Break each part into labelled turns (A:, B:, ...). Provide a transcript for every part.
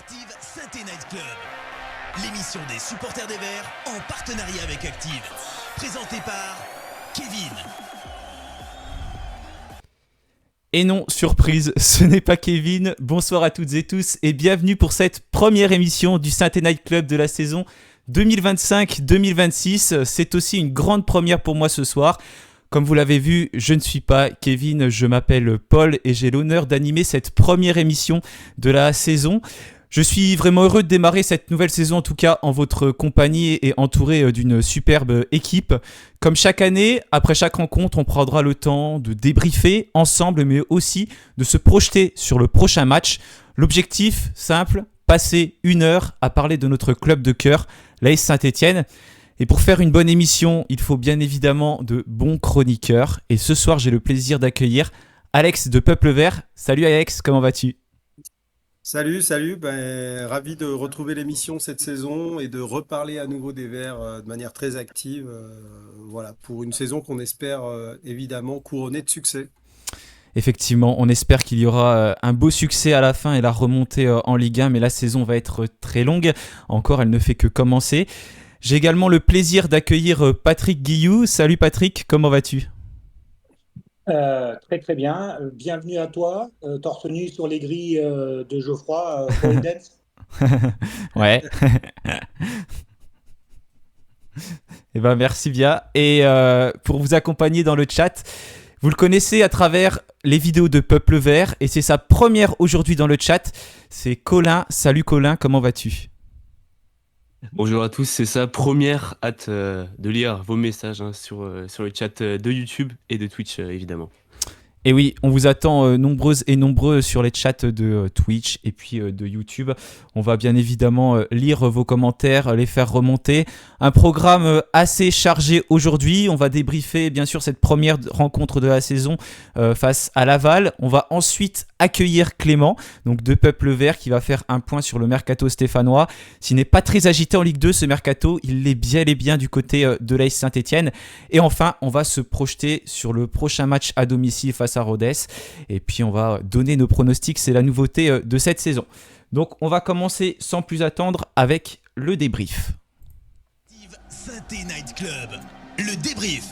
A: Active Saint-Étienne Night Club, l'émission des supporters des Verts en partenariat avec Active, présentée par Kevin.
B: Et non, surprise, ce n'est pas Kevin. Bonsoir à toutes et tous et bienvenue pour cette première émission du Saint-Étienne Night Club de la saison 2025-2026. C'est aussi une grande première pour moi ce soir. Comme vous l'avez vu, je ne suis pas Kevin, je m'appelle Paul et j'ai l'honneur d'animer cette première émission de la saison. Je suis vraiment heureux de démarrer cette nouvelle saison, en tout cas en votre compagnie et entouré d'une superbe équipe. Comme chaque année, après chaque rencontre, on prendra le temps de débriefer ensemble, mais aussi de se projeter sur le prochain match. L'objectif, simple, passer 1 heure à parler de notre club de cœur, l'AS Saint-Étienne. Et pour faire une bonne émission, il faut bien évidemment de bons chroniqueurs. Et ce soir, j'ai le plaisir d'accueillir Alex de Peuple Vert. Salut Alex, comment vas-tu ?
C: Salut, ravi de retrouver l'émission cette saison et de reparler à nouveau des Verts de manière très active, voilà, pour une saison qu'on espère évidemment couronnée de succès.
B: Effectivement, on espère qu'il y aura un beau succès à la fin et la remontée en Ligue 1, mais la saison va être très longue. Encore, elle ne fait que commencer. J'ai également le plaisir d'accueillir Patrick Guilloux. Salut Patrick, comment vas-tu ?
D: Très très bien. Bienvenue à toi, torse nu sur les grilles de Geoffroy, pole dance.
B: Ouais. Eh ben merci bien. Et pour vous accompagner dans le chat, vous le connaissez à travers les vidéos de Peuple Vert et c'est sa première aujourd'hui dans le chat. C'est Colin. Salut Colin, comment vas-tu ?
E: Bonjour à tous, c'est sa première hâte de lire vos messages sur le chat de YouTube et de Twitch évidemment.
B: Et oui, on vous attend nombreuses et nombreux sur les chats de Twitch et puis de YouTube. On va bien évidemment lire vos commentaires, les faire remonter. Un programme assez chargé aujourd'hui. On va débriefer bien sûr cette première rencontre de la saison face à Laval. On va ensuite accueillir Clément, donc de Peuple Vert, qui va faire un point sur le mercato stéphanois. S'il n'est pas très agité en Ligue 2 ce mercato, il l'est bel et bien du côté de l'AS Saint-Étienne. Et enfin, on va se projeter sur le prochain match à domicile face à Rodez. Et puis on va donner nos pronostics, c'est la nouveauté de cette saison. Donc on va commencer sans plus attendre avec le débrief.
A: Active Saint-Étienne Night Club, le débrief.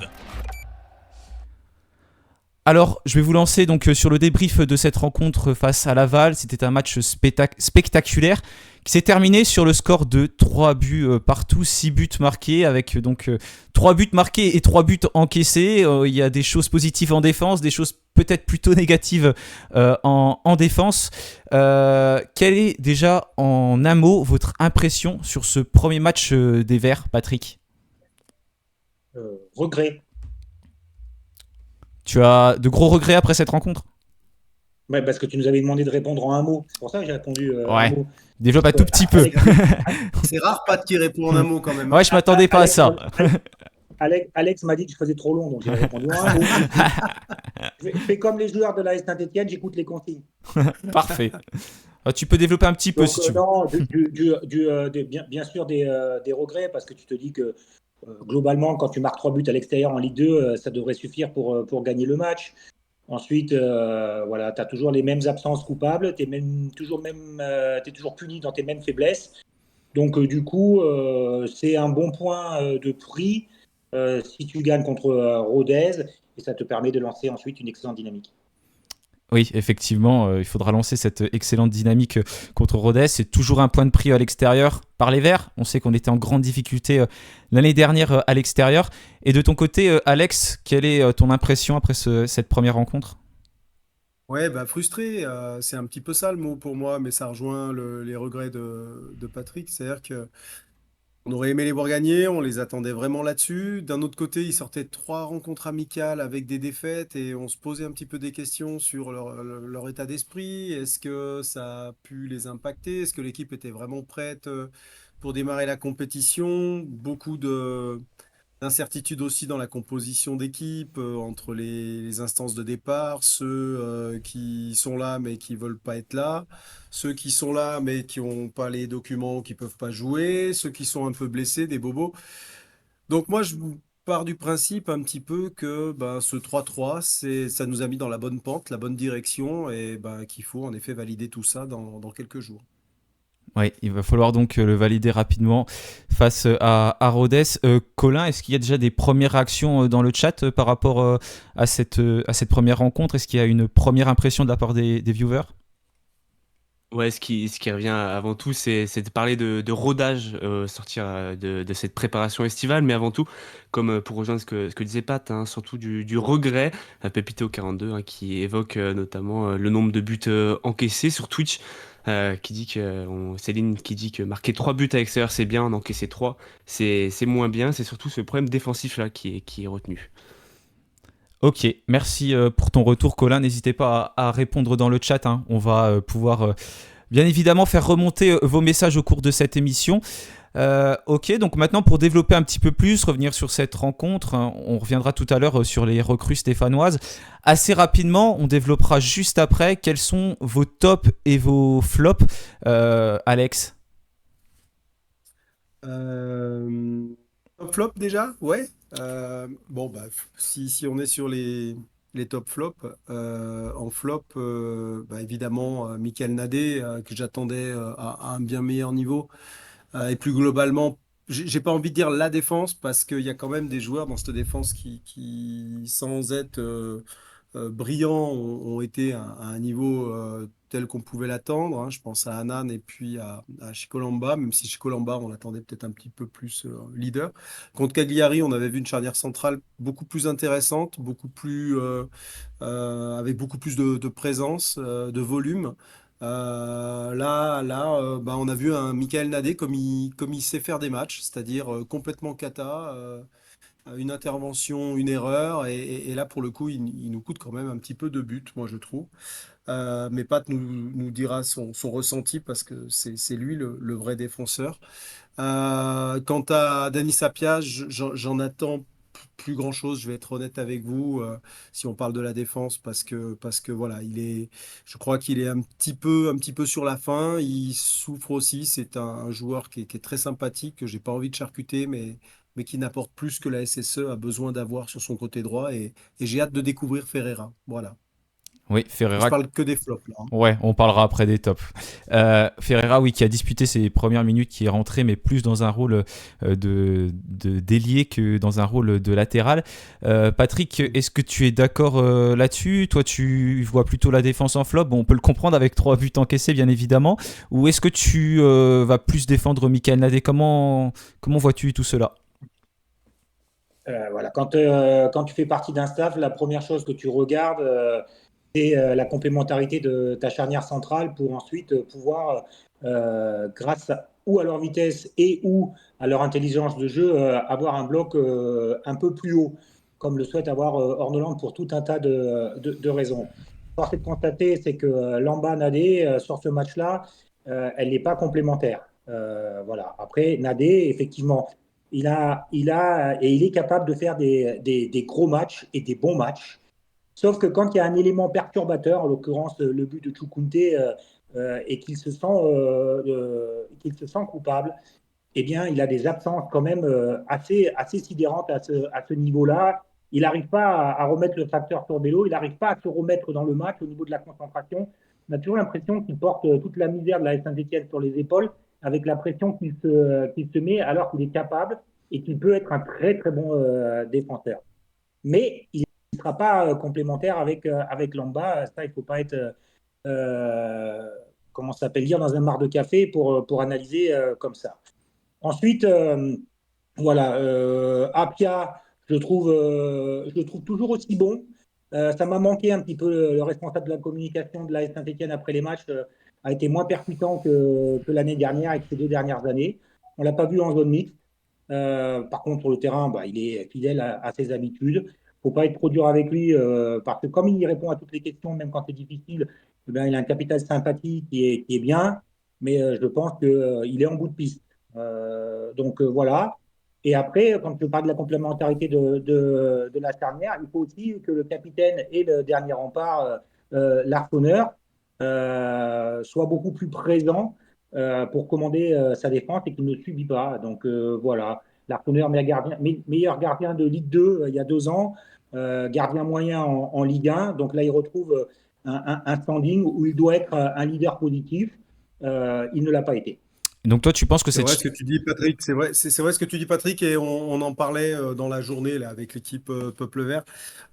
B: Alors, je vais vous lancer donc sur le débrief de cette rencontre face à Laval. C'était un match spectaculaire qui s'est terminé sur le score de 3 buts partout, 6 buts marqués, avec donc 3 buts marqués et 3 buts encaissés. Il y a des choses positives en défense, des choses peut-être plutôt négatives en défense. Quelle est déjà en un mot votre impression sur ce premier match des Verts, Patrick ?
D: Regret.
B: Tu as de gros regrets après cette rencontre ?
D: Ouais, parce que tu nous avais demandé de répondre en un mot. C'est pour ça que j'ai répondu un mot.
B: Développe un tout petit peu.
C: C'est rare Pat qui répond en un mot quand même.
B: Ouais, je m'attendais pas à ça.
D: Alex m'a dit que je faisais trop long, donc j'ai répondu en un mot. Je fais comme les joueurs de l'AS Saint-Étienne, j'écoute les consignes.
B: Parfait. Tu peux développer un petit peu
D: Donc,
B: si tu veux.
D: non, bien sûr des regrets, parce que tu te dis que globalement, quand tu marques 3 buts à l'extérieur en Ligue 2, ça devrait suffire pour gagner le match. Ensuite, voilà, tu as toujours les mêmes absences coupables, tu es toujours puni dans tes mêmes faiblesses. Donc, du coup, c'est un bon point de prix si tu gagnes contre Rodez, et ça te permet de lancer ensuite une excellente dynamique.
B: Oui, effectivement, il faudra lancer cette excellente dynamique contre Rodez. C'est toujours un point de prix à l'extérieur par les Verts. On sait qu'on était en grande difficulté l'année dernière à l'extérieur. Et de ton côté, Alex, quelle est ton impression après cette première rencontre ?
C: Ouais, frustré, c'est un petit peu ça le mot pour moi, mais ça rejoint les regrets de Patrick. C'est-à-dire que on aurait aimé les voir gagner, on les attendait vraiment là-dessus. D'un autre côté, ils sortaient de 3 rencontres amicales avec des défaites et on se posait un petit peu des questions sur leur état d'esprit. Est-ce que ça a pu les impacter? Est-ce que l'équipe était vraiment prête pour démarrer la compétition? Beaucoup d'incertitudes aussi dans la composition d'équipe, entre les instances de départ, ceux qui sont là mais qui veulent pas être là, ceux qui sont là mais qui n'ont pas les documents, qui peuvent pas jouer, ceux qui sont un peu blessés, des bobos. Donc moi, je pars du principe un petit peu que ce 3-3, ça nous a mis dans la bonne pente, la bonne direction, et qu'il faut en effet valider tout ça dans quelques jours.
B: Oui, il va falloir donc le valider rapidement face à Rhodes. Colin, est-ce qu'il y a déjà des premières réactions dans le chat par rapport à cette première rencontre? Est-ce qu'il y a une première impression de la part des viewers?
E: Ouais, ce qui revient avant tout, c'est de parler de rodage, sortir de cette préparation estivale, mais avant tout, comme pour rejoindre ce que disait Pat, hein, surtout du regret à Pépito 42, hein, qui évoque notamment le nombre de buts encaissés sur Twitch, qui dit Céline qui dit que marquer 3 buts à l'extérieur c'est bien, en encaisser 3 c'est moins bien, c'est surtout ce problème défensif là qui est retenu.
B: Ok, merci pour ton retour, Colin. N'hésitez pas à répondre dans le chat, hein. On va pouvoir bien évidemment faire remonter vos messages au cours de cette émission. Ok, donc maintenant pour développer un petit peu plus, revenir sur cette rencontre, hein, on reviendra tout à l'heure sur les recrues stéphanoises. Assez rapidement, on développera juste après. Quels sont vos tops et vos flops, Alex?
C: Top flop déjà? Ouais. Bon, bah, si on est sur les top flops, en flop, bah, évidemment, Michael Nadé, que j'attendais à un bien meilleur niveau. Et plus globalement, j'ai pas envie de dire la défense, parce qu'il y a quand même des joueurs dans cette défense qui sans être brillants, ont été à un niveau tel qu'on pouvait l'attendre, hein. Je pense à Hanan et puis à Chikolamba, même si Chikolamba, on l'attendait peut-être un petit peu plus leader. Contre Cagliari, on avait vu une charnière centrale beaucoup plus intéressante, avec beaucoup plus de présence, de volume. Bah, on a vu un Michael Nadé comme il sait faire des matchs, c'est-à-dire complètement cata, une intervention, une erreur, et là pour le coup, il nous coûte quand même un petit peu de but, moi je trouve. Mais Pat nous dira son ressenti, parce que c'est lui le vrai défenseur. Quant à Dani Sapia, j'en attends plus grand-chose, je vais être honnête avec vous, si on parle de la défense, parce que voilà, je crois qu'il est un petit peu sur la fin, il souffre aussi, c'est un joueur qui est très sympathique, que j'ai pas envie de charcuter, mais qui n'apporte plus que la SSE a besoin d'avoir sur son côté droit, et j'ai hâte de découvrir Ferreira. Voilà.
B: Oui,
C: Et je
B: Ferreira.
C: parle que des flops là, hein.
B: Ouais, on parlera après des tops. Ferreira, oui, qui a disputé ses premières minutes, qui est rentré, mais plus dans un rôle d'ailier que dans un rôle de latéral. Patrick, est-ce que tu es d'accord là-dessus? Toi, tu vois plutôt la défense en flop. Bon, on peut le comprendre avec 3 buts encaissés, bien évidemment. Ou est-ce que tu vas plus défendre Michael Nadé? Comment vois-tu tout cela?
D: Voilà. Quand tu fais partie d'un staff, la première chose que tu regardes, c'est la complémentarité de ta charnière centrale pour ensuite pouvoir, grâce ou à leur vitesse et ou à leur intelligence de jeu, avoir un bloc un peu plus haut, comme le souhaite avoir Orneland pour tout un tas de raisons. Force est de constater, c'est que Lamba Nadé, sur ce match-là, elle n'est pas complémentaire. Voilà. Après, Nadé, effectivement, il est capable de faire des gros matchs et des bons matchs. Sauf que quand il y a un élément perturbateur, en l'occurrence le but de Choukounte, et qu'il se sent coupable, eh bien, il a des absences quand même assez sidérantes à ce niveau-là. Il n'arrive pas à remettre le facteur sur vélo, il n'arrive pas à se remettre dans le match au niveau de la concentration. On a toujours l'impression qu'il porte toute la misère de la Saint-Etienne sur les épaules, avec la pression qu'il se met, alors qu'il est capable et qu'il peut être un très très bon défenseur. Mais il ne sera pas complémentaire avec Lamba. Ça, il ne faut pas être, comment ça s'appelle, lire dans un mar de café pour analyser comme ça. Ensuite, voilà, Apia, je le trouve toujours aussi bon. Ça m'a manqué un petit peu. Le responsable de la communication de la Saint-Etienne après les matchs a été moins percutant que l'année dernière et que ces 2 dernières années. On ne l'a pas vu en zone mixte. Par contre, sur le terrain, bah, il est fidèle à ses habitudes. Il ne faut pas être trop dur avec lui, parce que comme il répond à toutes les questions, même quand c'est difficile, eh bien, il a un capital sympathie qui est bien, mais je pense qu'il est en bout de piste. Donc voilà. Et après, quand je parle de la complémentarité de la charnière, il faut aussi que le capitaine et le dernier rempart, l'Arconeur, soient beaucoup plus présents pour commander sa défense et qu'il ne subit pas. Donc voilà, l'Arconeur, meilleur gardien de Ligue 2 il y a 2 ans, gardien moyen en Ligue 1. Donc là, il retrouve un standing où il doit être un leader positif. Il ne l'a pas été.
B: Donc toi, tu penses que
C: C'est
B: cette...
C: vrai ce que tu dis, Patrick. C'est vrai ce que tu dis, Patrick. Et on en parlait dans la journée là, avec l'équipe Peuple Vert.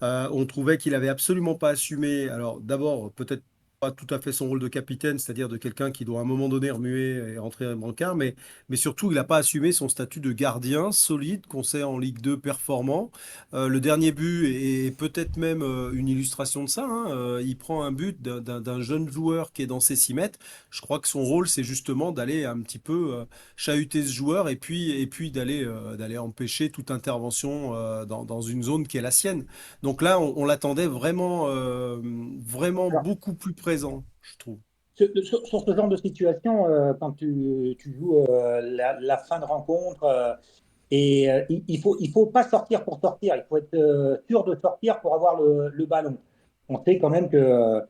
C: On trouvait qu'il avait absolument pas assumé. Alors d'abord, peut-être pas tout à fait son rôle de capitaine, c'est-à-dire de quelqu'un qui doit à un moment donné remuer et rentrer un brancard, mais surtout, il n'a pas assumé son statut de gardien solide qu'on sait en Ligue 2 performant. Le dernier but est peut-être même une illustration de ça, hein. Il prend un but d'un jeune joueur qui est dans ses 6 mètres. Je crois que son rôle, c'est justement d'aller un petit peu chahuter ce joueur et puis d'aller empêcher toute intervention dans une zone qui est la sienne. Donc là, on l'attendait vraiment
D: Alors,
C: beaucoup plus présent, je trouve.
D: sur ce genre de situation, quand tu joues la fin de rencontre, il faut pas sortir pour sortir, il faut être sûr de sortir pour avoir le ballon. On sait quand même que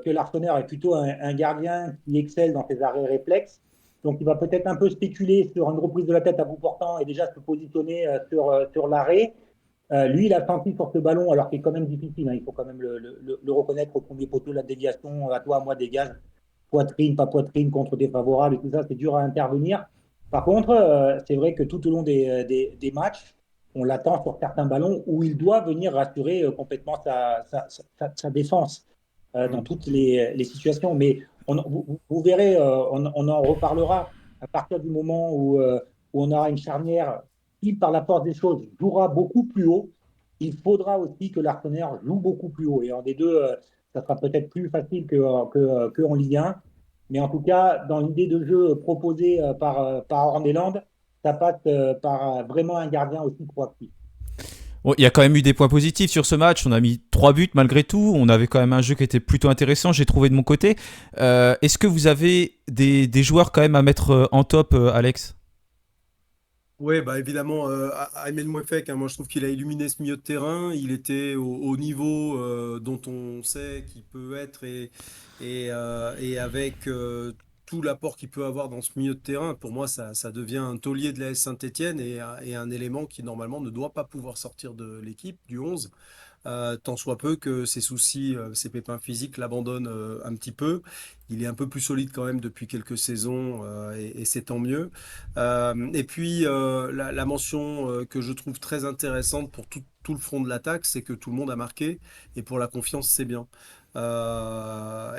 D: l'Arsenal est plutôt un gardien qui excelle dans ses arrêts réflexes. Donc, il va peut-être un peu spéculer sur une reprise de la tête à bout portant et déjà se positionner sur l'arrêt. Lui, il a senti sur ce ballon, alors qu'il est quand même difficile, hein, il faut quand même le reconnaître au premier poteau, la déviation, à toi, à moi, dégage, poitrine, pas poitrine, contre défavorable et tout ça, c'est dur à intervenir. Par contre, c'est vrai que tout au long des matchs, on l'attend sur certains ballons où il doit venir rassurer complètement sa défense dans
C: Mm.
D: toutes les situations. Mais vous verrez, on en reparlera à partir du moment où on aura une charnière qui, par la force des choses, jouera beaucoup plus haut. Il faudra aussi que l'Arsenal joue beaucoup plus haut. Et en des deux, ça sera peut-être plus facile que en Ligue 1. Mais en tout cas, dans l'idée de jeu proposée par Horneland, ça passe par vraiment un gardien aussi proactif.
B: Bon, il y a quand même eu des points positifs sur ce match. On a mis 3 buts malgré tout. On avait quand même un jeu qui était plutôt intéressant, j'ai trouvé de mon côté. Est-ce que vous avez des joueurs quand même à mettre en top, Alex?
C: Oui, bah évidemment, Aymen Mouefek, hein, moi je trouve qu'il a illuminé ce milieu de terrain. Il était au niveau dont on sait qu'il peut être et avec tout l'apport qu'il peut avoir dans ce milieu de terrain. Pour moi, ça devient un taulier de l'AS Saint-Étienne et un élément qui normalement ne doit pas pouvoir sortir de l'équipe du 11. Tant soit peu que ses soucis, ses pépins physiques l'abandonnent un petit peu. Il est un peu plus solide quand même depuis quelques saisons et c'est tant mieux. Et puis la mention que je trouve très intéressante pour tout le front de l'attaque, c'est que tout le monde a marqué et pour la confiance, c'est bien.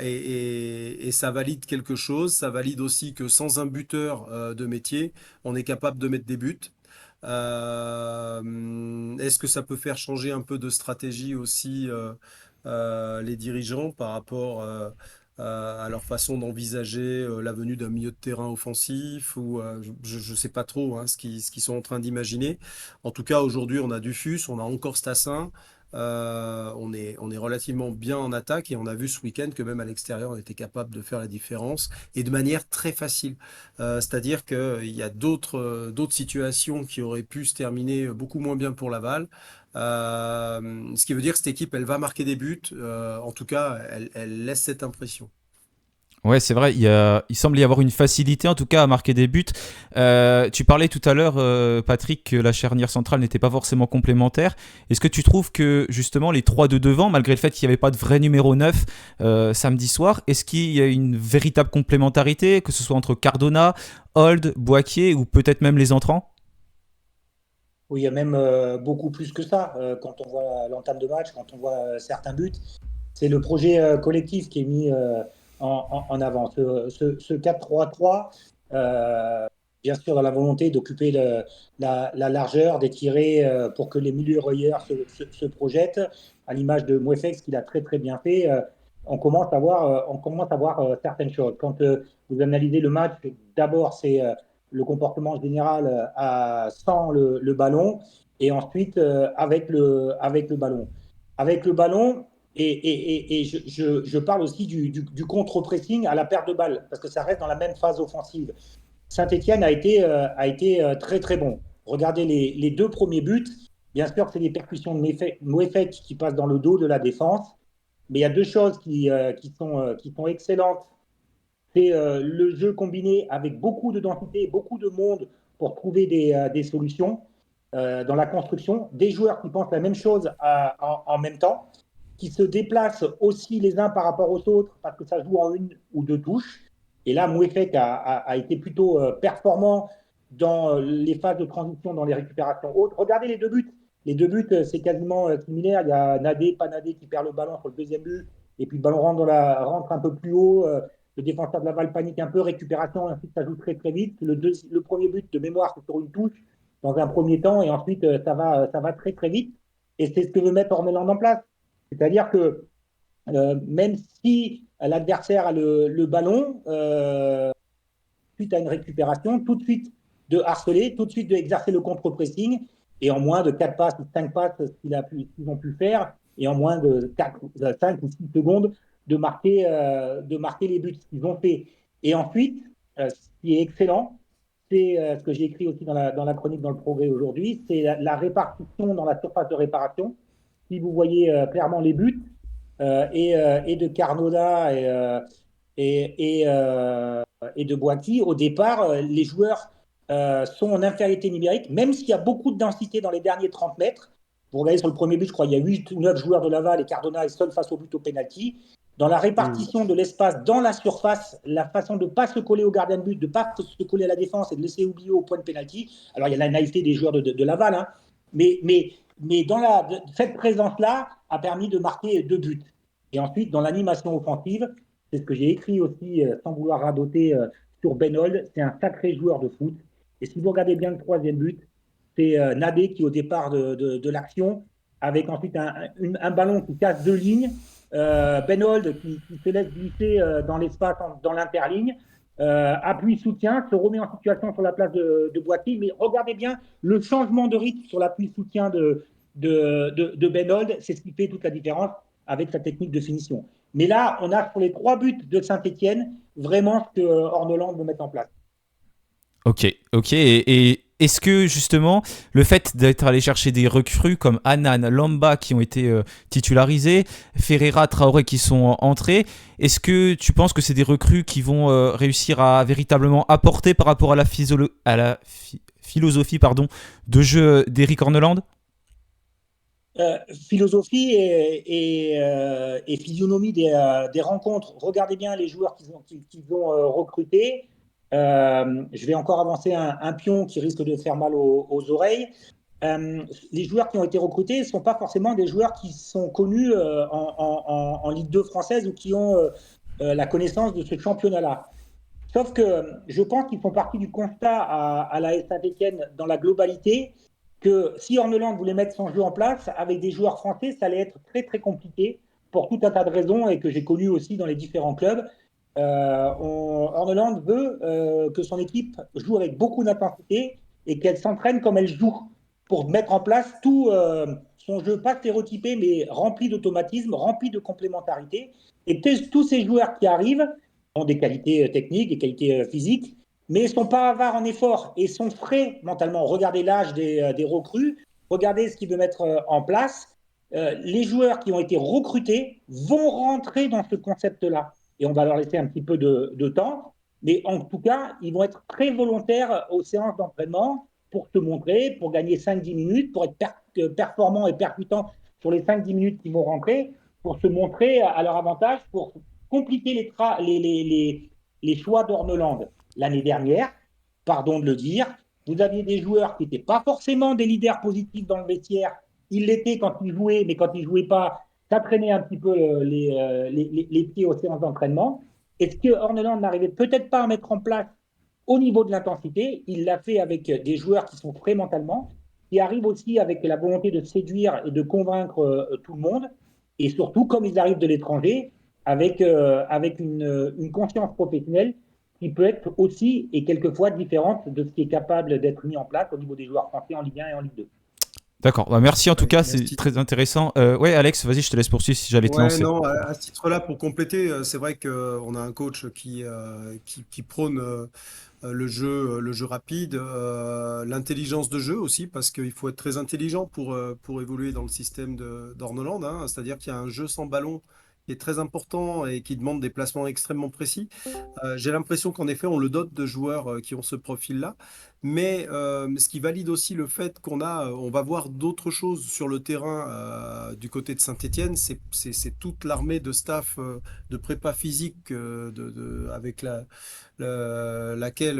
C: Et ça valide quelque chose. Ça valide aussi que sans un buteur de métier, on est capable de mettre des buts. Est-ce que ça peut faire changer un peu de stratégie aussi les dirigeants par rapport à leur façon d'envisager la venue d'un milieu de terrain offensif ou je ne sais pas trop hein, ce qu'ils sont en train d'imaginer. En tout cas, aujourd'hui, on a Dufus, on a encore Stassin. On est relativement bien en attaque et on a vu ce week-end que même à l'extérieur, on était capable de faire la différence et de manière très facile. C'est-à-dire qu'il y a d'autres situations qui auraient pu se terminer beaucoup moins bien pour Laval. Ce qui veut dire que cette équipe, elle va marquer des buts. En tout cas, elle laisse cette impression.
B: Ouais, c'est vrai, il semble y avoir une facilité en tout cas à marquer des buts. Tu parlais tout à l'heure, Patrick, que la charnière centrale n'était pas forcément complémentaire. Est-ce que tu trouves que justement les trois de devant, malgré le fait qu'il n'y avait pas de vrai numéro 9 samedi soir, est-ce qu'il y a une véritable complémentarité, que ce soit entre Cardona, Hold, Boaquier ou peut-être même les entrants?
D: Oui, il y a même beaucoup plus que ça. Quand on voit l'entame de match, quand on voit certains buts, c'est le projet collectif qui est mis en avant. Ce 4-3-3, euh, bien sûr, dans la volonté d'occuper la largeur, d'étirer pour que les milieux reilleurs se projettent, à l'image de Mouefex, qu'il a très très bien fait. On commence à voir certaines choses. Quand vous analysez le match, d'abord, c'est le comportement général sans le ballon et ensuite avec le ballon. Avec le ballon, et je parle aussi du contre-pressing à la perte de balle, parce que ça reste dans la même phase offensive. Saint-Etienne a été très très bon. Regardez les deux premiers buts. Bien sûr que c'est des percussions de Mouefek qui passent dans le dos de la défense, mais il y a deux choses qui sont excellentes. C'est le jeu combiné avec beaucoup de densité, beaucoup de monde pour trouver des solutions dans la construction. Des joueurs qui pensent la même chose en même temps, qui se déplacent aussi les uns par rapport aux autres parce que ça joue en une ou deux touches. Et là, Mouefek a été plutôt performant dans les phases de transition, dans les récupérations hautes. Regardez les deux buts. Les deux buts, c'est quasiment similaire. Il y a Nadé, pas Nadé, qui perd le ballon sur le deuxième but. Et puis le ballon rentre un peu plus haut. Le défenseur de Laval panique un peu, récupération, et ensuite ça joue très très vite. Le premier but de mémoire, c'est sur une touche dans un premier temps, et ensuite ça va très très vite. Et c'est ce que veut mettre Ormeland en place. C'est-à-dire que même si l'adversaire a le ballon, suite à une récupération, tout de suite de harceler, tout de suite d'exercer le contre-pressing, et en moins de 4 passes ou 5 passes, qu'ils ont pu faire, et en moins de 5 ou 6 secondes, de marquer les buts qu'ils ont fait. Et ensuite, ce qui est excellent, c'est ce que j'ai écrit aussi dans la chronique dans le Progrès aujourd'hui, c'est la répartition dans la surface de réparation. Si vous voyez clairement les buts, et de Carnola et de Boiti, au départ, les joueurs sont en infériorité numérique, même s'il y a beaucoup de densité dans les derniers 30 mètres. Vous regardez sur le premier but, je crois qu'il y a 8 ou 9 joueurs de Laval et Cardona est seul face au but au penalty. Dans la répartition de l'espace dans la surface, la façon de ne pas se coller au gardien de but, de ne pas se coller à la défense et de laisser oublier au point de penalty. Alors, il y a la naïveté des joueurs de Laval, hein, mais cette présence-là a permis de marquer 2 buts. Et ensuite, dans l'animation offensive, c'est ce que j'ai écrit aussi, sans vouloir radoter, sur Benold, c'est un sacré joueur de foot. Et si vous regardez bien le troisième but, c'est Nadé qui, au départ de l'action, avec ensuite un ballon qui casse 2 lignes, Benold qui se laisse glisser dans l'espace, dans l'interligne, appui soutien, se remet en situation sur la place de Boiti. Mais regardez bien le changement de rythme sur l'appui soutien de Benold, c'est ce qui fait toute la différence avec sa technique de finition. Mais là, on a sur les 3 buts de Saint-Etienne vraiment ce que Orneland veut mettre en place.
B: Ok. Et est-ce que justement, le fait d'être allé chercher des recrues comme Anan, Lamba qui ont été titularisés, Ferreira, Traoré qui sont entrés, est-ce que tu penses que c'est des recrues qui vont réussir à véritablement apporter par rapport à la philosophie de jeu d'Éric Orneland ?
D: Philosophie et physionomie des rencontres. Regardez bien les joueurs qu'ils ont recrutés. Je vais encore avancer un pion qui risque de faire mal aux oreilles. Les joueurs qui ont été recrutés ne sont pas forcément des joueurs qui sont connus en Ligue 2 française ou qui ont la connaissance de ce championnat-là. Sauf que je pense qu'ils font partie du constat à la Saint-Etienne dans la globalité que si Orneland voulait mettre son jeu en place avec des joueurs français, ça allait être très très compliqué pour tout un tas de raisons et que j'ai connues aussi dans les différents clubs. Orneland veut que son équipe joue avec beaucoup d'intensité et qu'elle s'entraîne comme elle joue pour mettre en place tout son jeu, pas stéréotypé, mais rempli d'automatisme, rempli de complémentarité. Et tous ces joueurs qui arrivent ont des qualités techniques, des qualités physiques, mais ne sont pas avares en effort et sont frais mentalement. Regardez l'âge des recrues, regardez ce qu'il veut mettre en place. Les joueurs qui ont été recrutés vont rentrer dans ce concept-là. Et on va leur laisser un petit peu de temps. Mais en tout cas, ils vont être très volontaires aux séances d'entraînement pour se montrer, pour gagner 5-10 minutes, pour être performants et percutants sur les 5-10 minutes qui vont rentrer, pour se montrer à leur avantage, pour compliquer les choix d'Orneland. L'année dernière, pardon de le dire, vous aviez des joueurs qui n'étaient pas forcément des leaders positifs dans le vestiaire. Ils l'étaient quand ils jouaient, mais quand ils ne jouaient pas, ça traînait un petit peu les pieds aux séances d'entraînement. Et ce que Orneland n'arrivait peut-être pas à mettre en place au niveau de l'intensité, il l'a fait avec des joueurs qui sont frais mentalement, qui arrivent aussi avec la volonté de séduire et de convaincre tout le monde. Et surtout, comme ils arrivent de l'étranger, avec une conscience professionnelle qui peut être aussi et quelquefois différente de ce qui est capable d'être mis en place au niveau des joueurs français en Ligue 1 et en Ligue 2.
B: D'accord, bah merci en tout cas, c'est très intéressant. Ouais Alex, vas-y, je te laisse poursuivre si j'allais te lancer.
C: Non, à ce titre-là, pour compléter, c'est vrai qu'on a un coach qui prône le jeu rapide, l'intelligence de jeu aussi, parce qu'il faut être très intelligent pour évoluer dans le système d'Orneland, hein, c'est-à-dire qu'il y a un jeu sans ballon qui est très important et qui demande des placements extrêmement précis. J'ai l'impression qu'en effet, on le dote de joueurs qui ont ce profil-là. Mais ce qui valide aussi le fait on va voir d'autres choses sur le terrain du côté de Saint-Étienne, c'est toute l'armée de staff de prépa physique avec laquelle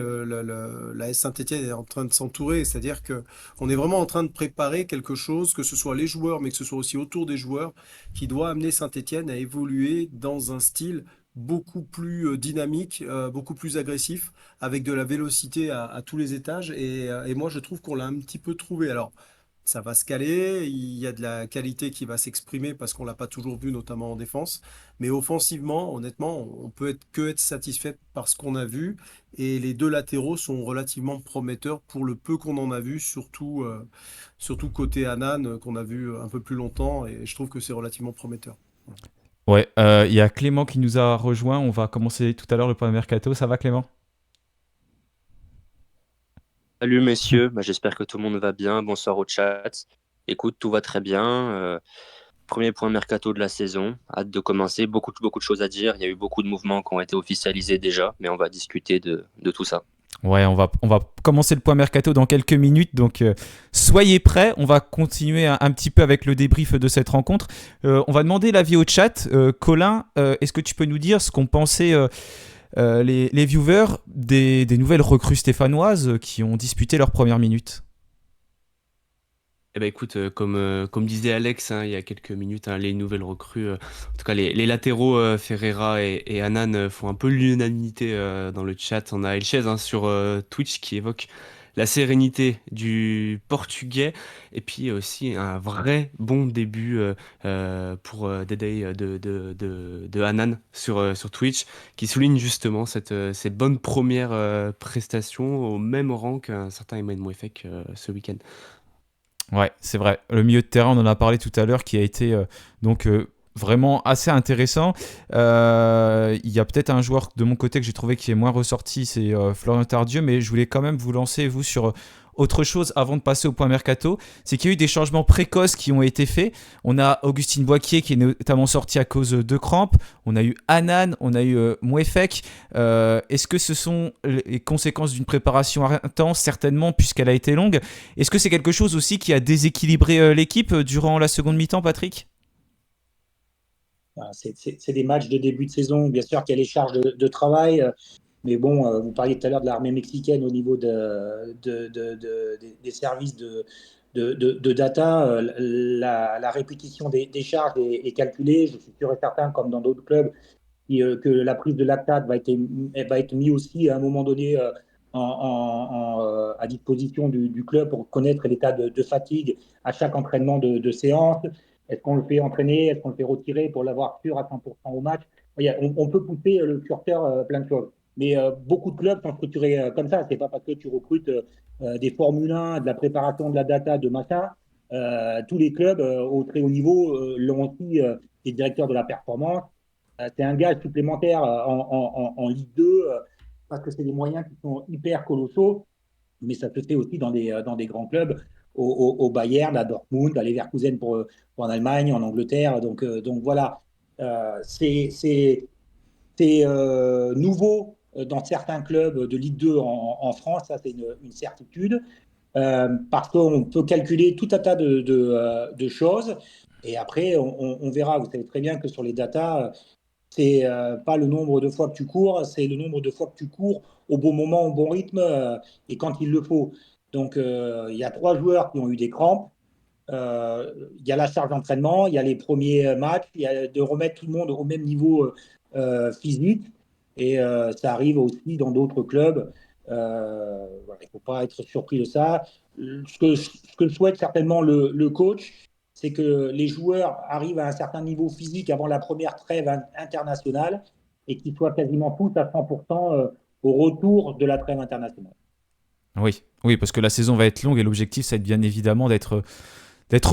C: la S Saint-Étienne est en train de s'entourer. C'est-à-dire que on est vraiment en train de préparer quelque chose, que ce soit les joueurs, mais que ce soit aussi autour des joueurs, qui doit amener Saint-Étienne à évoluer dans un style beaucoup plus dynamique, beaucoup plus agressif, avec de la vélocité à tous les étages. Et moi, je trouve qu'on l'a un petit peu trouvé. Alors, ça va se caler, il y a de la qualité qui va s'exprimer parce qu'on l'a pas toujours vu, notamment en défense. Mais offensivement, honnêtement, on peut être satisfait par ce qu'on a vu. Et les deux latéraux sont relativement prometteurs pour le peu qu'on en a vu, surtout côté Anan, qu'on a vu un peu plus longtemps. Et je trouve que c'est relativement prometteur. Voilà.
B: Ouais, il y a Clément qui nous a rejoint. On va commencer tout à l'heure le point mercato. Ça va, Clément?
F: Salut messieurs, j'espère que tout le monde va bien. Bonsoir au chat. Écoute, tout va très bien. Premier point mercato de la saison. Hâte de commencer. Beaucoup de choses à dire. Il y a eu beaucoup de mouvements qui ont été officialisés déjà, mais on va discuter de tout ça.
B: Ouais, on va commencer le point mercato dans quelques minutes, donc soyez prêts. On va continuer un petit peu avec le débrief de cette rencontre. On va demander l'avis au chat. Colin, est-ce que tu peux nous dire ce qu'ont pensé les viewers des nouvelles recrues stéphanoises qui ont disputé leurs premières minutes?
E: Eh ben écoute, comme disait Alex il y a quelques minutes, les nouvelles recrues, en tout cas les latéraux Ferreira et Anan font un peu l'unanimité dans le chat. On a Elchez sur Twitch qui évoque la sérénité du portugais et puis aussi un vrai bon début pour Dede de Anan sur Twitch qui souligne justement cette bonne première prestation au même rang qu'un certain Emmanuel Mouefek ce week-end.
B: Ouais, c'est vrai. Le milieu de terrain, on en a parlé tout à l'heure, qui a été vraiment assez intéressant. Il y a peut-être un joueur de mon côté que j'ai trouvé qui est moins ressorti, c'est Florian Tardieu, mais je voulais quand même vous lancer, vous, sur autre chose avant de passer au point mercato. C'est qu'il y a eu des changements précoces qui ont été faits. On a Augustine Boaquier qui est notamment sorti à cause de crampes. On a eu Anan, on a eu Mouefek. Est-ce que ce sont les conséquences d'une préparation intense? Certainement, puisqu'elle a été longue. Est-ce que c'est quelque chose aussi qui a déséquilibré l'équipe durant la seconde mi-temps, Patrick?
D: C'est des matchs de début de saison. Bien sûr qu'il y a les charges de travail. Mais bon, vous parliez tout à l'heure de l'armée mexicaine au niveau des services de data. La répétition des charges est calculée. Je suis sûr et certain, comme dans d'autres clubs, que la prise de lactate va être mise aussi à un moment donné à disposition du club pour connaître l'état de fatigue à chaque entraînement de séance. Est-ce qu'on le fait entraîner? Est-ce qu'on le fait retirer pour l'avoir sûr à 100% au match? On peut pousser le curseur plein de choses. Mais beaucoup de clubs sont structurés comme ça. C'est pas parce que tu recrutes des Formule 1, de la préparation de la data, de machin. Tous les clubs au très haut niveau l'ont aussi, les directeurs de la performance. C'est un gage supplémentaire en Ligue 2 parce que c'est des moyens qui sont hyper colossaux. Mais ça se fait aussi dans des grands clubs, au Bayern, à Dortmund, à Leverkusen pour en Allemagne, en Angleterre. Donc voilà, c'est nouveau dans certains clubs de Ligue 2 en France, ça c'est une certitude, parce qu'on peut calculer tout un tas de choses, et après on verra. Vous savez très bien que sur les datas, c'est pas le nombre de fois que tu cours, c'est le nombre de fois que tu cours au bon moment, au bon rythme, et quand il le faut. Donc il y a 3 joueurs qui ont eu des crampes. Il y a la charge d'entraînement, il y a les premiers matchs, il y a de remettre tout le monde au même niveau physique, et ça arrive aussi dans d'autres clubs. Voilà, il ne faut pas être surpris de ça. Ce que souhaite certainement le coach, c'est que les joueurs arrivent à un certain niveau physique avant la première trêve internationale et qu'ils soient quasiment tous à 100% au retour de la trêve internationale.
B: Oui, parce que la saison va être longue et l'objectif, ça va être bien évidemment d'être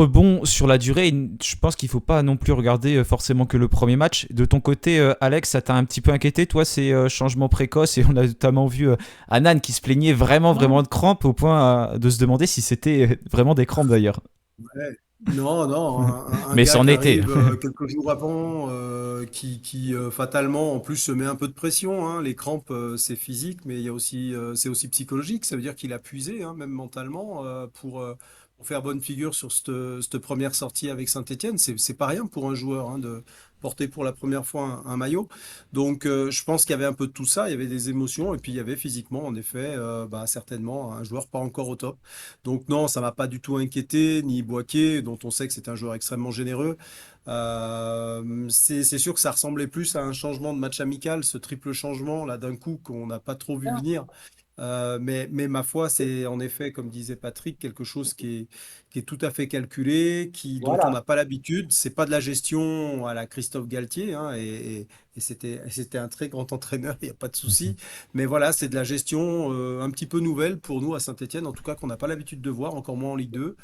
B: bon sur la durée. Et je pense qu'il ne faut pas non plus regarder forcément que le premier match. De ton côté, Alex, ça t'a un petit peu inquiété, toi, ces changements précoces? Et on a notamment vu Anan qui se plaignait vraiment de crampes au point de se demander si c'était vraiment des crampes d'ailleurs.
C: Ouais. Non, non, un
B: Mais
C: gars
B: c'en
C: qui
B: était.
C: arrive quelques jours avant, qui fatalement en plus se met un peu de pression, hein. Les crampes, c'est physique, mais il y a aussi, c'est aussi psychologique. Ça veut dire qu'il a puisé, hein, même mentalement, pour faire bonne figure sur cette première sortie avec Saint-Étienne. C'est pas rien pour un joueur, hein, de porter pour la première fois un maillot. Donc, je pense qu'il y avait un peu de tout ça. Il y avait des émotions et puis il y avait physiquement, en effet, bah, certainement un joueur pas encore au top. Donc non, ça m'a pas du tout inquiété, ni Boaké, dont on sait que c'est un joueur extrêmement généreux. C'est sûr que ça ressemblait plus à un changement de match amical, ce triple changement là d'un coup qu'on n'a pas trop vu venir. Mais ma foi, c'est en effet, comme disait Patrick, quelque chose qui est tout à fait calculé, dont on
D: Voilà.
C: n'a pas l'habitude. C'est pas de la gestion à la Christophe Galtier, hein, et c'était un très grand entraîneur, il n'y a pas de souci. Mais voilà, c'est de la gestion un petit peu nouvelle pour nous à Saint-Étienne, en tout cas qu'on n'a pas l'habitude de voir, encore moins en Ligue 2.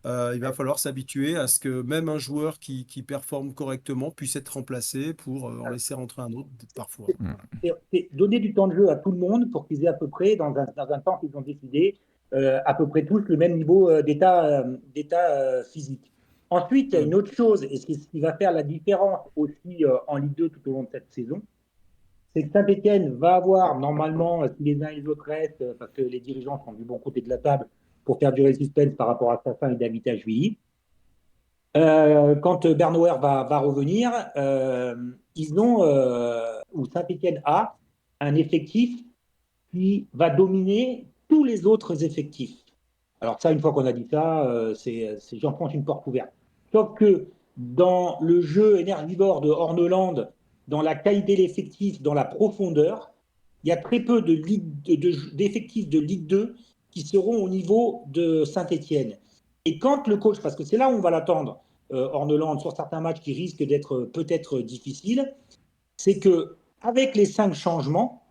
C: Il va falloir s'habituer à ce que même un joueur qui performe correctement puisse être remplacé pour en laisser rentrer un autre parfois.
D: C'est donner du temps de jeu à tout le monde pour qu'ils aient à peu près, dans un temps qu'ils ont décidé, à peu près tous le même niveau d'état physique. Ensuite, il y a
C: Mm.
D: une autre chose, et ce qui va faire la différence aussi en Ligue 2 tout au long de cette saison, c'est que Saint-Etienne va avoir normalement, si les uns et les autres restent, parce que les dirigeants sont du bon côté de la table pour faire durer le suspense par rapport à Safin et David Juilly. Quand Bernauer va revenir, ou Saint-Etienne a un effectif qui va dominer tous les autres effectifs. Alors ça, une fois qu'on a dit ça, j'enfonce une porte ouverte. Sauf que dans le jeu énergivore de Horneland, dans la qualité de l'effectif, dans la profondeur, il y a très peu d'effectifs de Ligue 2 qui seront au niveau de Saint-Etienne. Et quand le coach, parce que c'est là où on va l'attendre, Horneland, sur certains matchs qui risquent d'être peut-être difficiles, c'est que avec les 5 changements,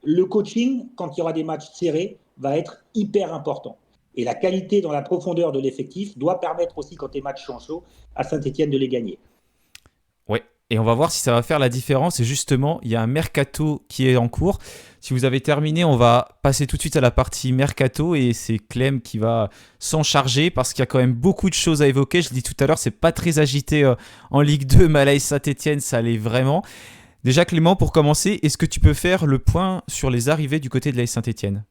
D: le coaching, quand il y aura des matchs serrés, va être hyper important. Et la qualité dans la profondeur de l'effectif doit permettre aussi, quand les matchs sont chauds, à Saint-Etienne de les gagner.
B: Ouais. Et on va voir si ça va faire la différence. Et justement, il y a un mercato qui est en cours. Si vous avez terminé, on va passer tout de suite à la partie mercato et c'est Clem qui va s'en charger parce qu'il y a quand même beaucoup de choses à évoquer. Je l'ai dit tout à l'heure, c'est pas très agité en Ligue 2, mais à l'AS Saint-Etienne, ça l'est vraiment. Déjà Clément, pour commencer, est-ce que tu peux faire le point sur les arrivées du côté de l'AS Saint-Etienne ?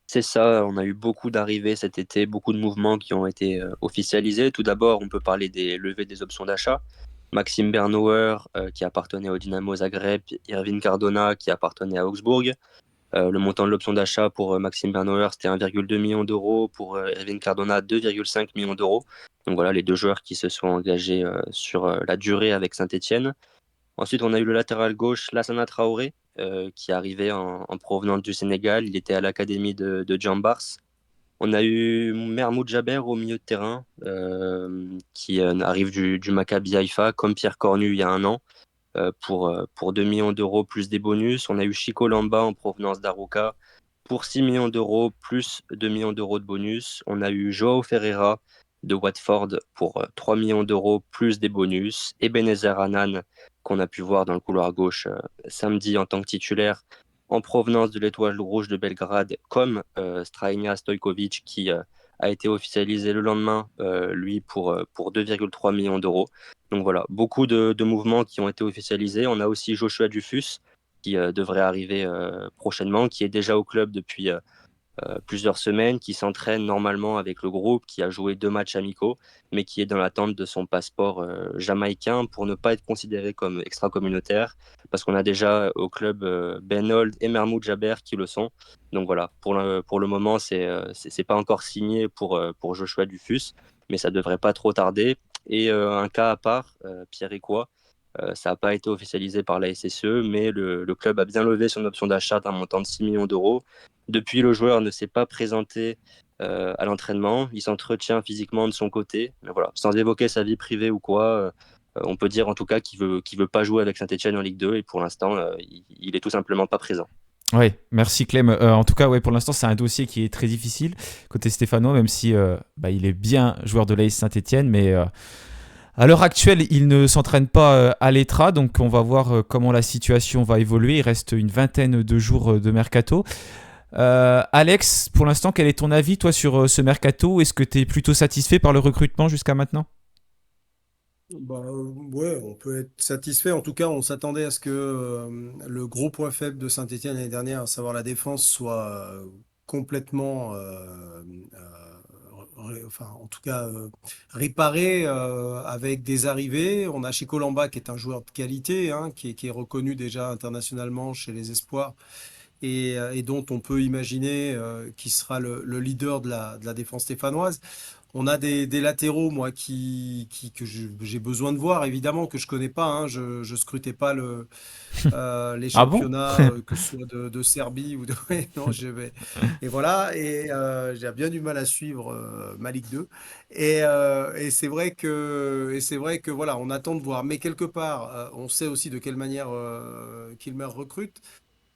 F: C'est ça, on a eu beaucoup d'arrivées cet été, beaucoup de mouvements qui ont été officialisés. Tout d'abord, on peut parler des levées des options d'achat. Maxime Bernauer, qui appartenait au Dynamo Zagreb, Irving Cardona, qui appartenait à Augsbourg. Le montant de l'option d'achat pour Maxime Bernauer, c'était 1,2 million d'euros. Pour Irving Cardona, 2,5 millions d'euros. Donc voilà, les deux joueurs qui se sont engagés sur la durée avec Saint-Etienne. Ensuite, on a eu le latéral gauche, Lassana Traoré, qui est arrivé en provenance du Sénégal. Il était à l'académie de Jambars. On a eu Mermoud Jaber au milieu de terrain, qui arrive du Maccabi Haïfa, comme Pierre Cornu il y a un an, pour 2 millions d'euros plus des bonus. On a eu Chico Lamba en provenance d'Arouca pour 6 millions d'euros plus 2 millions d'euros de bonus. On a eu Joao Ferreira de Watford pour 3 millions d'euros plus des bonus. Ebenezer Hanan, qu'on a pu voir dans le couloir gauche samedi en tant que titulaire, en provenance de l'Étoile Rouge de Belgrade, comme Strajnia Stojkovic, qui a été officialisé le lendemain, lui, pour 2,3 millions d'euros. Donc voilà, beaucoup de mouvements qui ont été officialisés. On a aussi Joshua Dufus, qui devrait arriver prochainement, qui est déjà au club depuis plusieurs semaines, qui s'entraîne normalement avec le groupe, qui a joué 2 matchs amicaux, mais qui est dans l'attente de son passeport jamaïcain pour ne pas être considéré comme extra-communautaire, parce qu'on a déjà au club Ben Holt et Mermoud Jaber qui le sont. Donc voilà, pour le moment, c'est pas encore signé pour Joshua Dufus, mais ça devrait pas trop tarder. Et un cas à part, Pierre Ecois, ça n'a pas été officialisé par la SSE, mais le club a bien levé son option d'achat d'un montant de 6 millions d'euros. Depuis, le joueur ne s'est pas présenté à l'entraînement. Il s'entretient physiquement de son côté. Mais voilà, sans évoquer sa vie privée ou quoi, on peut dire en tout cas qu'il veut pas jouer avec Saint-Etienne en Ligue 2 et pour l'instant, il est tout simplement pas présent.
B: Oui, merci Clem. En tout cas, ouais, pour l'instant, c'est un dossier qui est très difficile côté stéphanois, même si il est bien joueur de l'AS Saint-Etienne, mais à l'heure actuelle, il ne s'entraîne pas à l'ETRA, donc on va voir comment la situation va évoluer. Il reste une vingtaine de jours de mercato. Alex, pour l'instant, quel est ton avis, toi, sur ce mercato? Est-ce que tu es plutôt satisfait par le recrutement jusqu'à maintenant?
C: Bah, ouais, on peut être satisfait. En tout cas, on s'attendait à ce que le gros point faible de Saint-Étienne l'année dernière, à savoir la défense, soit complètement, enfin, en tout cas, réparé avec des arrivées. On a Chico Lamba, qui est un joueur de qualité, hein, qui est reconnu déjà internationalement chez les Espoirs et dont on peut imaginer qu'il sera le leader de la défense stéphanoise. On a des latéraux, moi, que j'ai besoin de voir, évidemment, que je connais pas. Hein. Je scrutais pas les
B: Ah bon?
C: championnats, que ce soit de Serbie ou de. Ouais, non, je vais. Et voilà, et j'ai bien du mal à suivre ma Ligue 2. Et c'est vrai que voilà, on attend de voir. Mais quelque part, on sait aussi de quelle manière Kilmer recrute.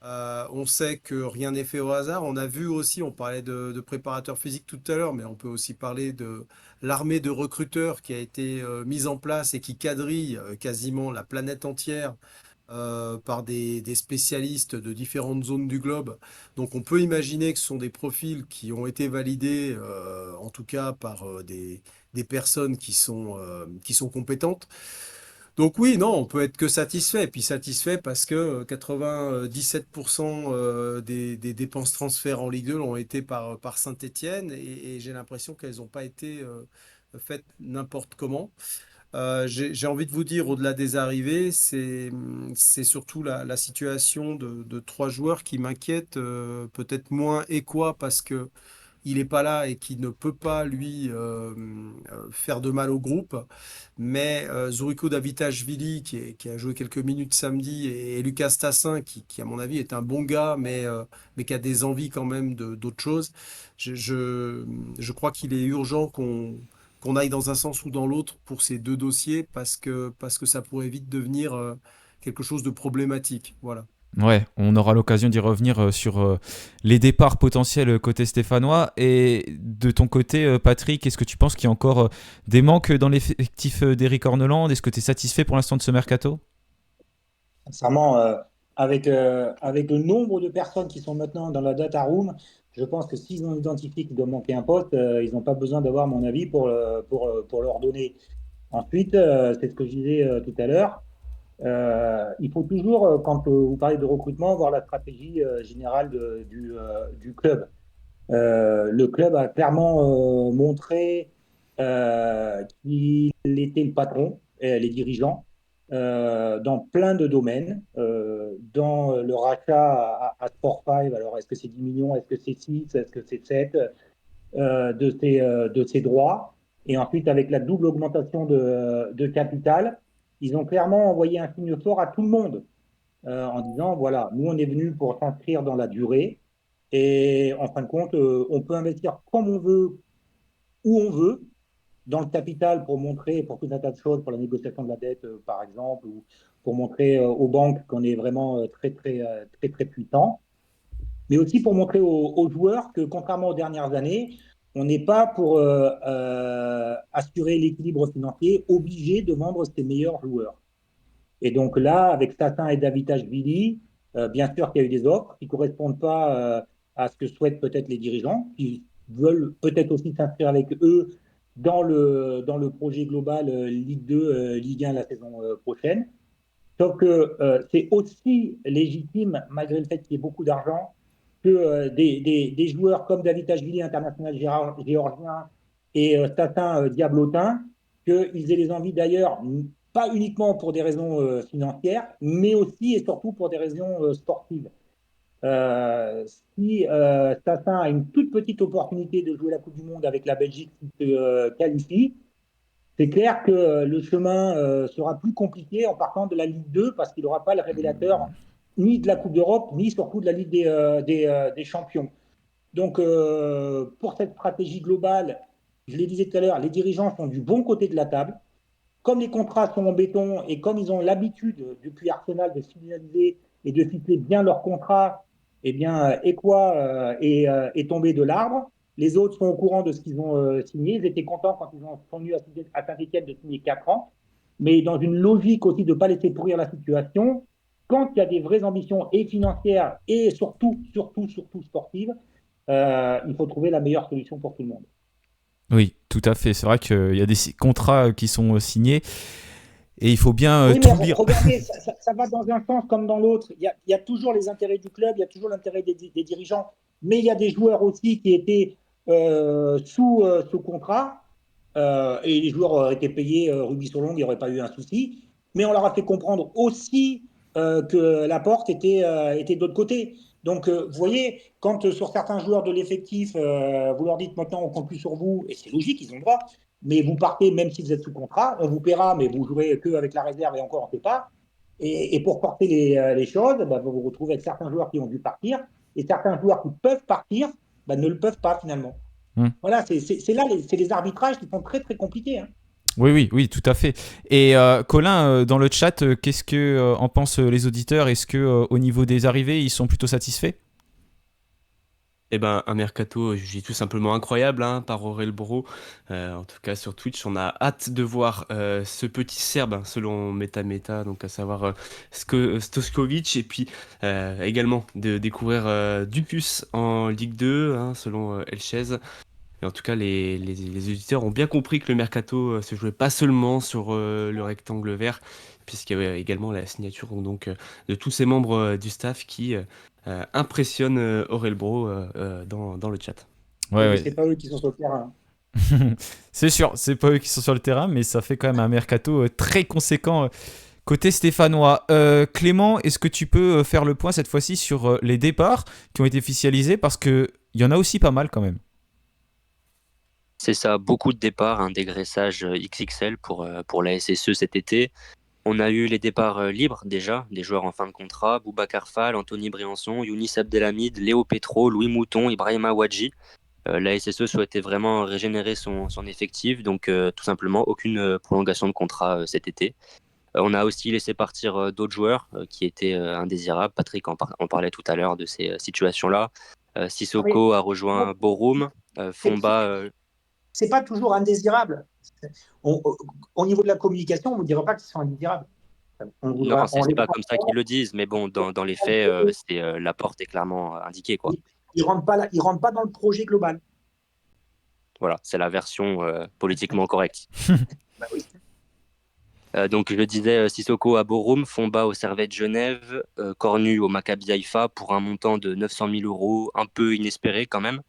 C: On sait que rien n'est fait au hasard. On a vu aussi, on parlait de préparateurs physiques tout à l'heure, mais on peut aussi parler de l'armée de recruteurs qui a été mise en place et qui quadrille quasiment la planète entière par des spécialistes de différentes zones du globe. Donc on peut imaginer que ce sont des profils qui ont été validés, en tout cas par des personnes qui sont compétentes. Donc oui, non, on peut être que satisfait. Et puis satisfait parce que 97% des dépenses transferts en Ligue 2 l'ont été par Saint-Étienne et j'ai l'impression qu'elles n'ont pas été faites n'importe comment. J'ai envie de vous dire, au-delà des arrivées, c'est surtout la situation de trois joueurs qui m'inquiètent, peut-être moins Ekwa parce que il n'est pas là et qui ne peut pas, lui, faire de mal au groupe. Mais Zurico Davitashvili, qui a joué quelques minutes samedi, et Lucas Tassin, qui, à mon avis, est un bon gars, mais qui a des envies quand même d'autre chose. Je crois qu'il est urgent qu'on aille dans un sens ou dans l'autre pour ces deux dossiers parce que ça pourrait vite devenir quelque chose de problématique. Voilà.
B: Ouais, on aura l'occasion d'y revenir sur les départs potentiels côté stéphanois. Et de ton côté, Patrick, est-ce que tu penses qu'il y a encore des manques dans l'effectif d'Eric Orneland? Est-ce que tu es satisfait pour l'instant de ce mercato?
D: Sincèrement, avec le nombre de personnes qui sont maintenant dans la data room, je pense que s'ils ont identifié qu'il doit manquer un poste, ils n'ont pas besoin d'avoir mon avis pour leur donner. Ensuite, c'est ce que je disais tout à l'heure. Il faut toujours, quand vous parlez de recrutement, voir la stratégie générale du club. Le club a clairement montré qu'il était le patron, les dirigeants, dans plein de domaines. Dans le rachat à Sport 5, alors est-ce que c'est 10 millions, est-ce que c'est 6, est-ce que c'est 7 de ces droits. Et ensuite, avec la double augmentation de capital, ils ont clairement envoyé un signe fort à tout le monde en disant, voilà, nous, on est venu pour s'inscrire dans la durée. Et en fin de compte, on peut investir comme on veut, où on veut, dans le capital pour montrer, pour tout un tas de choses, pour la négociation de la dette, par exemple, ou pour montrer aux banques qu'on est vraiment très puissant, mais aussi pour montrer aux joueurs que, contrairement aux dernières années, on n'est pas pour assurer l'équilibre financier obligé de vendre ses meilleurs joueurs. Et donc là, avec Statin et Davitashvili, bien sûr qu'il y a eu des offres qui ne correspondent pas à ce que souhaitent peut-être les dirigeants, qui veulent peut-être aussi s'inscrire avec eux dans le projet global Ligue 2, Ligue 1 la saison prochaine. Sauf que c'est aussi légitime, malgré le fait qu'il y ait beaucoup d'argent, que des joueurs comme Davitashvili, international géorgien, et Statin Diablotin, qu'ils aient les envies d'ailleurs, pas uniquement pour des raisons financières, mais aussi et surtout pour des raisons sportives. Euh, si Statin a une toute petite opportunité de jouer la Coupe du Monde avec la Belgique qui se qualifie, c'est clair que le chemin sera plus compliqué en partant de la Ligue 2 parce qu'il n'aura pas le révélateur ni de la Coupe d'Europe, ni surtout de la Ligue des Champions. Donc, pour cette stratégie globale, je l'ai dit tout à l'heure, les dirigeants sont du bon côté de la table. Comme les contrats sont en béton et comme ils ont l'habitude depuis Arsenal de finaliser et de ficeler bien leurs contrats, eh bien, Ekwa est tombé de l'arbre. Les autres sont au courant de ce qu'ils ont signé. Ils étaient contents quand ils sont venus à Saint-Étienne de signer 4 ans. Mais dans une logique aussi de ne pas laisser pourrir la situation, quand il y a des vraies ambitions et financières et surtout sportives, il faut trouver la meilleure solution pour tout le monde.
B: Oui, tout à fait. C'est vrai qu'il y a des contrats qui sont signés et il faut bien
D: Oui,
B: tout
D: mais
B: lire.
D: regardez, ça va dans un sens comme dans l'autre. Il y a toujours les intérêts du club, il y a toujours l'intérêt des dirigeants, mais il y a des joueurs aussi qui étaient sous contrat et les joueurs auraient été payés rubis sur l'ongle, il n'y aurait pas eu un souci. Mais on leur a fait comprendre aussi que la porte était de l'autre côté. Donc, vous voyez, quand sur certains joueurs de l'effectif, vous leur dites maintenant on compte plus sur vous, et c'est logique, ils ont le droit, mais vous partez même si vous êtes sous contrat, on vous paiera, mais vous jouerez qu'avec la réserve et encore on ne fait pas. Et pour porter les choses, bah, vous vous retrouvez avec certains joueurs qui ont dû partir, et certains joueurs qui peuvent partir bah, ne le peuvent pas finalement. Voilà, c'est là, c'est les arbitrages qui sont très très compliqués. Hein.
B: Oui, tout à fait. Et Colin, dans le chat, qu'est-ce que en pensent les auditeurs? Est-ce que au niveau des arrivées, ils sont plutôt satisfaits?
E: Eh ben, un mercato jugé tout simplement incroyable hein, par Aurel Bro. En tout cas, sur Twitch, on a hâte de voir ce petit Serbe, hein, selon Meta, donc à savoir Stoskovic, et puis également de découvrir Dupuis en Ligue 2, hein, selon Elchez. Et en tout cas, les auditeurs ont bien compris que le mercato se jouait pas seulement sur le rectangle vert, puisqu'il y avait également la signature donc, de tous ces membres du staff qui impressionnent Aurel Bro dans le chat.
B: Ouais,
D: mais c'est pas eux qui sont sur le terrain.
B: C'est sûr, c'est pas eux qui sont sur le terrain, mais ça fait quand même un mercato très conséquent côté stéphanois. Clément, est-ce que tu peux faire le point cette fois-ci sur les départs qui ont été officialisés? Parce qu'il y en a aussi pas mal quand même.
F: C'est ça, beaucoup de départs, un dégraissage XXL pour la SSE cet été. On a eu les départs libres déjà, des joueurs en fin de contrat, Boubacar Fall, Anthony Briançon, Younis Abdelhamid, Léo Petro, Louis Mouton, Ibrahima Ouadji. La SSE souhaitait vraiment régénérer son effectif, donc tout simplement aucune prolongation de contrat cet été. On a aussi laissé partir d'autres joueurs qui étaient indésirables. Patrick en parlait tout à l'heure de ces situations-là. Sissoko a rejoint Borum, Fomba...
D: C'est pas toujours indésirable. Au niveau de la communication, on ne vous dira pas qu'ils sont indésirables.
F: Non, c'est pas comme ça qu'ils le disent, mais bon, dans les faits, la porte est clairement indiquée, quoi.
D: Ils rentrent pas dans le projet global.
F: Voilà, c'est la version politiquement correcte.
D: Bah oui.
F: Donc je disais Sissoko à Borum, Fomba au Servette Genève, Cornu au Maccabi Haïfa pour un montant de 900 000 €, un peu inespéré quand même.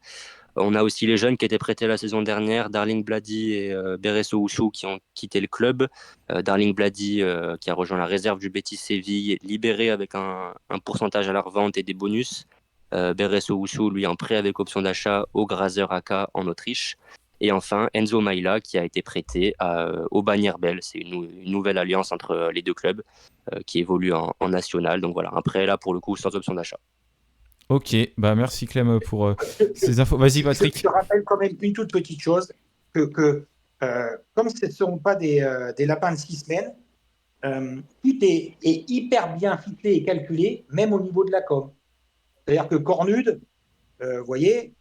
F: On a aussi les jeunes qui étaient prêtés la saison dernière, Darling Bladi et Beresso Oussou qui ont quitté le club. Darling Bladi qui a rejoint la réserve du Betis Séville, libéré avec un pourcentage à la revente et des bonus. Beresso Oussou, lui, en prêt avec option d'achat au Grazer AK en Autriche. Et enfin, Enzo Maïla qui a été prêté au Bagnères Bell. C'est une nouvelle alliance entre les deux clubs qui évolue en national. Donc voilà, un prêt là pour le coup sans option d'achat.
B: Ok, bah merci Clem pour ces infos. Vas-y Patrick.
D: Je te rappelle quand même une toute petite chose, que comme ce ne seront pas des lapins de 6 semaines, tout est hyper bien ficelé et calculé, même au niveau de la com. C'est-à-dire que Cornude, vous voyez,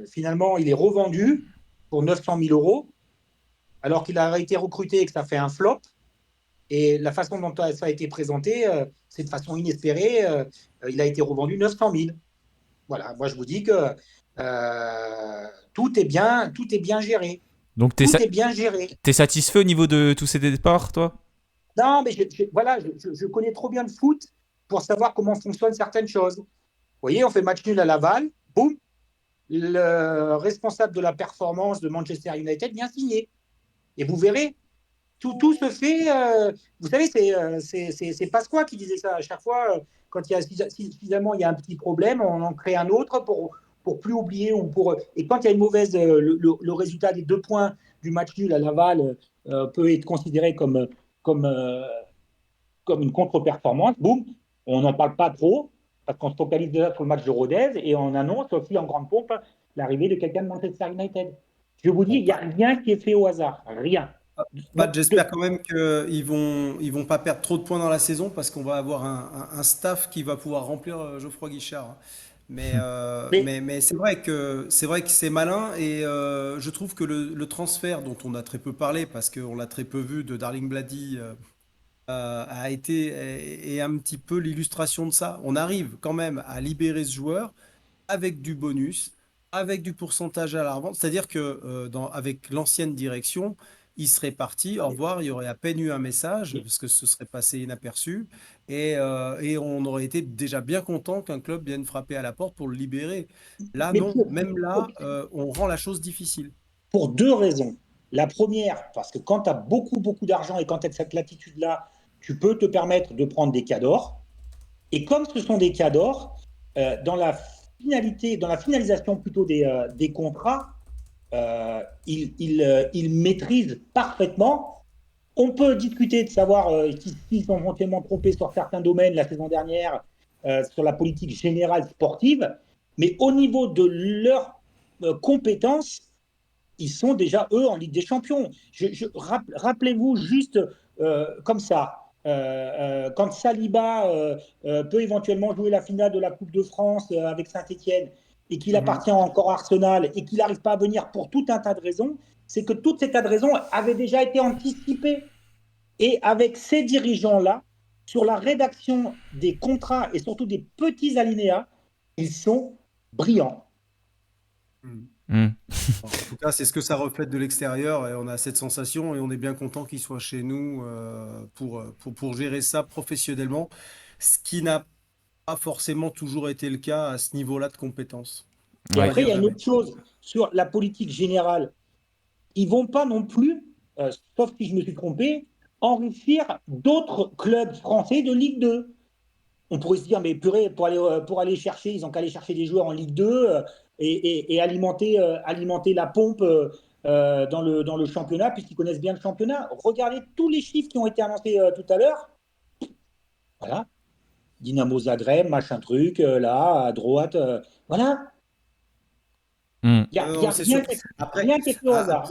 D: finalement, il est revendu pour 900 000 €, alors qu'il a été recruté et que ça fait un flop. Et la façon dont ça a été présenté, c'est de façon inespérée. Il a été revendu 900 000. Voilà, moi je vous dis que tout est bien géré.
B: Donc
D: tout est bien géré.
B: T'es satisfait au niveau de tous ces départs, toi?
D: Non, mais je connais trop bien le foot pour savoir comment fonctionnent certaines choses. Vous voyez, on fait match nul à Laval, boum, le responsable de la performance de Manchester United vient signer. Et vous verrez, tout se fait. Vous savez, c'est Pasqua qui disait ça à chaque fois. Quand il y a suffisamment, il y a un petit problème, on en crée un autre pour plus oublier et quand il y a une mauvaise, le résultat des 2 points du match nul à Laval peut être considéré comme une contre-performance. Boum, on n'en parle pas trop parce qu'on se focalise déjà sur le match de Rodez et on annonce aussi en grande pompe l'arrivée de quelqu'un de Manchester United. Je vous dis, il n'y a rien qui est fait au hasard, rien.
C: J'espère quand même qu'ils vont pas perdre trop de points dans la saison parce qu'on va avoir un staff qui va pouvoir remplir Geoffroy Guichard. Mais c'est vrai que c'est malin et je trouve que le transfert dont on a très peu parlé parce qu'on l'a très peu vu de Darling Bladi a été est un petit peu l'illustration de ça. On arrive quand même à libérer ce joueur avec du bonus, avec du pourcentage à la revente. C'est-à-dire que avec l'ancienne direction, il serait parti, au revoir, il y aurait à peine eu un message,
D: Mais,
C: parce que ce serait passé inaperçu, et on aurait été déjà bien content qu'un club vienne frapper à la porte pour le libérer. Là,
D: mais
C: non, même là, on rend la chose difficile.
D: pour deux raisons. La première, parce que quand tu as beaucoup, beaucoup d'argent et quand tu as cette latitude-là, tu peux te permettre de prendre des cadors. Et comme ce sont des cadors, dans la finalité, dans la finalisation plutôt des contrats, ils maîtrisent parfaitement. On peut discuter de savoir s'ils sont éventuellement trompés sur certains domaines la saison dernière, sur la politique générale sportive, mais au niveau de leurs compétences, ils sont déjà, eux, en Ligue des Champions. Rappelez-vous juste comme ça, quand Saliba peut éventuellement jouer la finale de la Coupe de France avec Saint-Etienne et qu'il
C: Mhm.
D: appartient encore à Arsenal et qu'il n'arrive pas à venir pour tout un tas de raisons, c'est que toutes ces tas de raisons avaient déjà été anticipées. Et avec ces dirigeants-là, sur la rédaction des contrats et surtout des petits alinéas, ils sont brillants.
C: Mhm.
B: Hmm.
C: En tout cas, c'est ce que ça reflète de l'extérieur et on a cette sensation et on est bien content qu'il soit chez nous pour gérer ça professionnellement, ce qui n'a pas forcément toujours été le cas à ce niveau-là de compétences.
D: Et
C: On va
B: Ouais.
D: après, il
C: dire
D: y a une
C: jamais.
D: autre chose sur la politique générale. Ils ne vont pas non plus, sauf si je me suis trompé, enrichir d'autres clubs français de Ligue 2. On pourrait se dire, mais purée, pour aller chercher, ils ont qu'à aller chercher des joueurs en Ligue 2 et alimenter la pompe dans le championnat, puisqu'ils connaissent bien le championnat. Regardez tous les chiffres qui ont été annoncés tout à l'heure. Voilà, Dynamo Zagreb, machin truc, là, à droite. Voilà,
B: Hmm.
D: il n'y a,
C: Non,
D: y
C: non,
D: a
C: c'est sûr. Après,
D: rien qui est fait au hasard.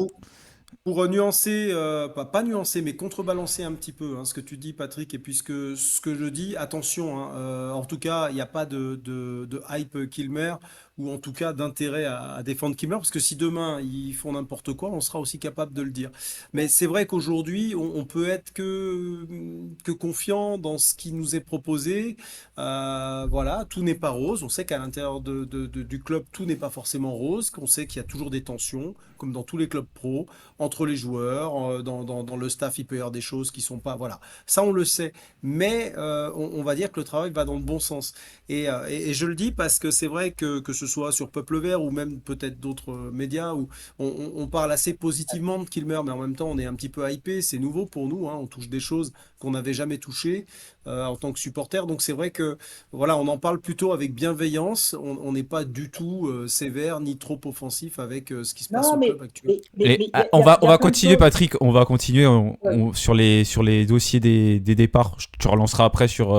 C: pour nuancer, pas nuancer, mais contrebalancer un petit peu ce que tu dis, Patrick, et puis ce que je dis, attention, en tout cas, il n'y a pas de hype Kilmer, ou en tout cas d'intérêt à défendre Kilmer, parce que si demain ils font n'importe quoi, on sera aussi capable de le dire. Mais c'est vrai qu'aujourd'hui, on peut être que confiant dans ce qui nous est proposé. Voilà, tout n'est pas rose. On sait qu'à l'intérieur du club, tout n'est pas forcément rose, qu'on sait qu'il y a toujours des tensions, comme dans tous les clubs pro entre les joueurs, dans le staff, il peut y avoir des choses qui sont pas. Voilà, ça on le sait. Mais on va dire que le travail va dans le bon sens. Et je le dis parce que c'est vrai que ce soit sur Peuple Vert ou même peut-être d'autres médias où on parle assez positivement de Kilmer, mais en même temps on est un petit peu hypé. C'est nouveau pour nous. On touche des choses qu'on n'avait jamais touchées en tant que supporter. Donc c'est vrai que voilà, on en parle plutôt avec bienveillance. On n'est pas du tout sévère ni trop offensif avec ce qui se passe
D: Non,
C: au club actuel.
B: Et
D: il
B: on va,
D: y a plein de
B: continuer,
D: choses.
B: Patrick. On va continuer
D: Ouais.
B: sur les dossiers des départs. Tu relanceras après sur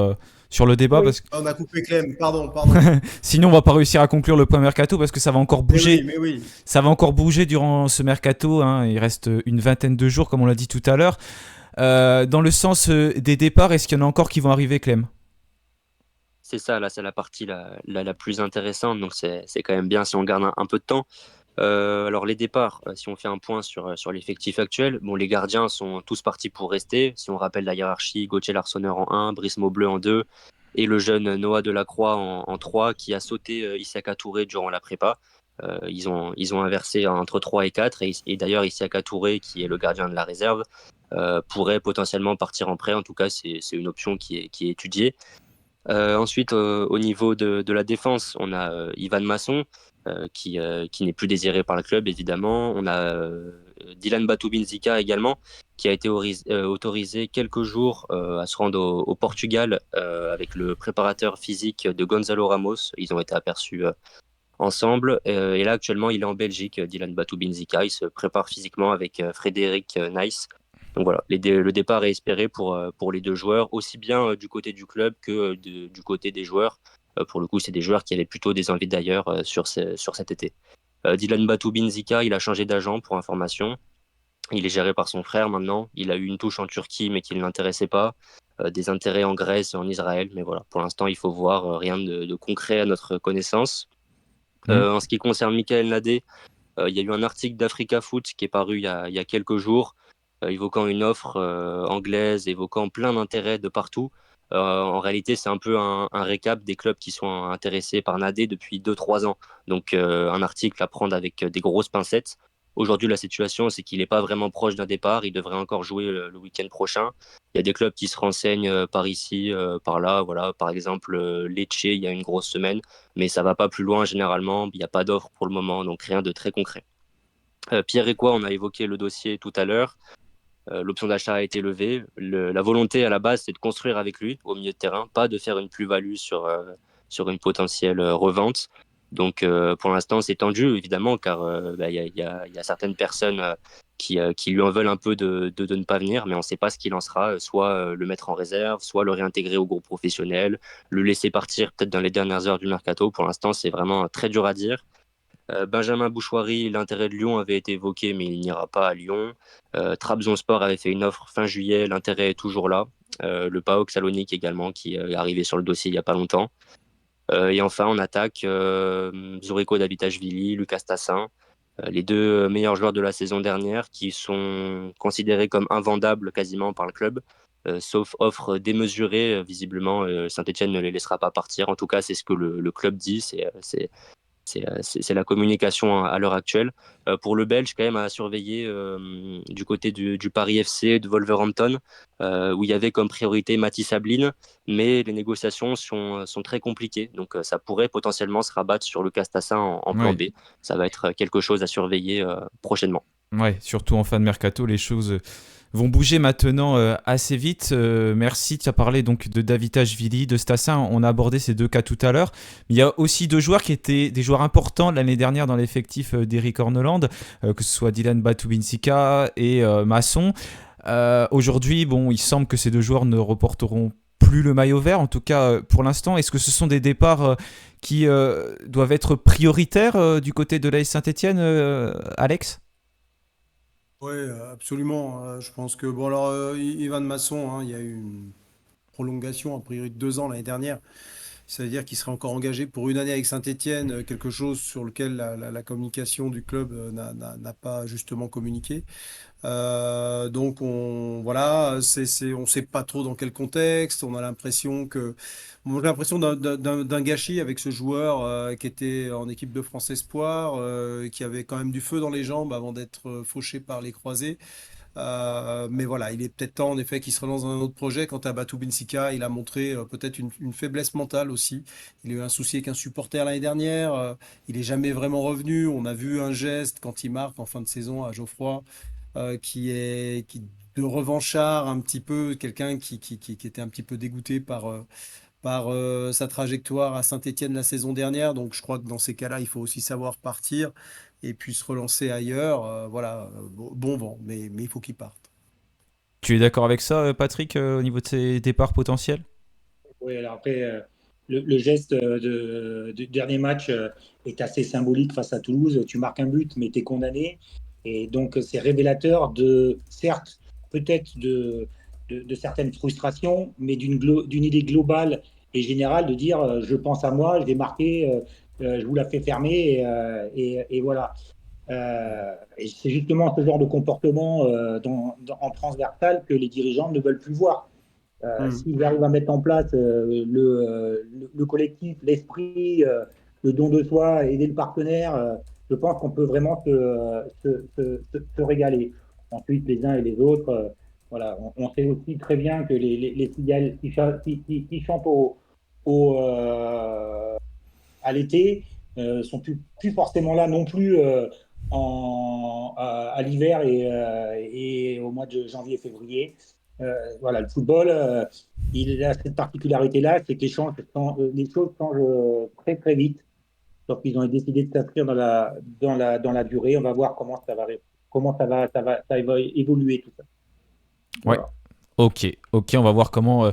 B: le débat
D: Oui.
B: parce que
C: On a coupé Clem, pardon.
B: sinon on va pas réussir à conclure le point mercato parce que ça va encore bouger.
C: Mais oui.
B: Ça va encore bouger durant ce mercato. Hein. Il reste une vingtaine de jours, comme on l'a dit tout à l'heure. Dans le sens des départs, est-ce qu'il y en a encore qui vont arriver, Clem?
F: C'est ça, là, c'est la partie la plus intéressante. Donc, c'est quand même bien si on garde un peu de temps. Alors, les départs, si on fait un point sur l'effectif actuel, bon, les gardiens sont tous partis pour rester. Si on rappelle la hiérarchie, Gauthier Larsonneur en 1, Brice Maubleu en 2, et le jeune Noah Delacroix en 3, qui a sauté Issaka Touré durant la prépa. Ils ont inversé entre 3 et 4. Et d'ailleurs, Issaka Touré, qui est le gardien de la réserve, pourrait potentiellement partir en prêt. En tout cas, c'est une option qui est étudiée. Ensuite, au niveau de la défense, on a Ivan Masson, qui n'est plus désiré par le club, évidemment. On a Dylan Batoubinzika également, qui a été autorisé quelques jours à se rendre au Portugal avec le préparateur physique de Gonzalo Ramos. Ils ont été aperçus ensemble. Et là, actuellement, il est en Belgique, Dylan Batoubinzika. Il se prépare physiquement avec Frédéric Nice. Donc voilà, le départ est espéré pour les deux joueurs, aussi bien du côté du club que du côté des joueurs. Pour le coup, c'est des joueurs qui avaient plutôt des envies d'ailleurs sur cet été. Dylan Batoubinzika, il a changé d'agent pour information. Il est géré par son frère maintenant. Il a eu une touche en Turquie, mais qui ne l'intéressait pas. Des intérêts en Grèce et en Israël. Mais voilà, pour l'instant, il faut voir rien de concret à notre connaissance. En ce qui concerne Michael Nadé, il y a eu un article d'Africa Foot qui est paru il y a quelques jours évoquant une offre anglaise, évoquant plein d'intérêts de partout. En réalité, c'est un peu un récap des clubs qui sont intéressés par Nadé depuis 2-3 ans. Donc, un article à prendre avec des grosses pincettes. Aujourd'hui, la situation, c'est qu'il n'est pas vraiment proche d'un départ. Il devrait encore jouer le week-end prochain. Il y a des clubs qui se renseignent par ici, par là. Voilà. Par exemple, Lecce, il y a une grosse semaine, mais ça va pas plus loin généralement. Il n'y a pas d'offre pour le moment, donc rien de très concret. Pierre et quoi, on a évoqué le dossier tout à l'heure. L'option d'achat a été levée. La volonté à la base, c'est de construire avec lui au milieu de terrain, pas de faire une plus-value sur une potentielle revente. Donc pour l'instant, c'est tendu, évidemment, car y a certaines personnes qui lui en veulent un peu de ne pas venir, mais on ne sait pas ce qu'il en sera, soit le mettre en réserve, soit le réintégrer au groupe professionnel, le laisser partir peut-être dans les dernières heures du mercato. Pour l'instant, c'est vraiment très dur à dire. Benjamin Bouchouari, l'intérêt de Lyon avait été évoqué, mais il n'ira pas à Lyon. Trabzonspor avait fait une offre fin juillet, l'intérêt est toujours là. Le PAOK Salonique également, qui est arrivé sur le dossier il n'y a pas longtemps. Et enfin, en attaque, Zurigo Davitashvili, Lucas Tassin, les deux meilleurs joueurs de la saison dernière, qui sont considérés comme invendables quasiment par le club. Sauf offre démesurée, visiblement, Saint-Etienne ne les laissera pas partir. En tout cas, c'est ce que le club dit. C'est la communication à l'heure actuelle. Pour le Belge, quand même, à surveiller du côté du Paris FC, de Wolverhampton, où il y avait comme priorité Mathis Sabline, mais les négociations sont très compliquées. Donc, ça pourrait potentiellement se rabattre sur le Castassin en plan
B: Ouais.
F: B. Ça va être quelque chose à surveiller prochainement.
B: Ouais, surtout en fin de mercato, les choses vont bouger maintenant assez vite. Merci, tu as parlé donc de Davitashvili, de Stassin, on a abordé ces deux cas tout à l'heure. Il y a aussi deux joueurs qui étaient des joueurs importants l'année dernière dans l'effectif d'Eric Horneland, que ce soit Dylan Batubinsika et Masson. Aujourd'hui, bon, il semble que ces deux joueurs ne reporteront plus le maillot vert, en tout cas pour l'instant. Est-ce que ce sont des départs qui doivent être prioritaires du côté de l'AS Saint-Etienne, Alex ?
C: Oui, absolument. Je pense que, bon, alors, Ivan Masson, hein, il y a eu une prolongation, a priori, de 2 ans l'année dernière. Ça veut dire qu'il serait encore engagé pour une année avec Saint-Étienne, quelque chose sur lequel la communication du club n'a pas justement communiqué. Donc voilà, on sait pas trop dans quel contexte. On a l'impression que, moi, j'ai l'impression d'un gâchis avec ce joueur qui était en équipe de France Espoir, qui avait quand même du feu dans les jambes avant d'être fauché par les croisés. Mais voilà, il est peut-être temps en effet qu'il se relance dans un autre projet. Quant à Batou Binsika, il a montré peut-être une faiblesse mentale aussi. Il a eu un souci avec un supporter l'année dernière. Il est jamais vraiment revenu. On a vu un geste quand il marque en fin de saison à Geoffroy, qui de revanchard un petit peu, quelqu'un qui était un petit peu dégoûté par sa trajectoire à Saint-Étienne la saison dernière. Donc je crois que dans ces cas-là, il faut aussi savoir partir et puis se relancer ailleurs. Voilà, bon vent, mais il faut qu'il parte.
B: Tu es d'accord avec ça, Patrick, au niveau de ses départs potentiels ?
D: Oui, alors après, le geste du dernier match est assez symbolique face à Toulouse. Tu marques un but, mais tu es condamné. Et donc, c'est révélateur certes, peut-être de certaines frustrations, mais d'une idée globale et générale de dire je pense à moi, je vais marquer, je vous la fais fermer, et voilà. Et c'est justement ce genre de comportement en transversal que les dirigeants ne veulent plus voir. S'ils arrivent à mettre en place le collectif, l'esprit, le don de soi, aider le partenaire, je pense qu'on peut vraiment se régaler. Ensuite, les uns et les autres, voilà, on sait aussi très bien que les cigales qui chantent à l'été sont plus forcément là non plus à l'hiver et au mois de janvier-février. Voilà, le football, il a cette particularité-là, c'est que les choses changent très très vite. Donc ils ont décidé de s'inscrire dans la durée. On va voir comment ça va évoluer tout ça.
B: Ouais.
D: Voilà.
B: Ok, on va voir comment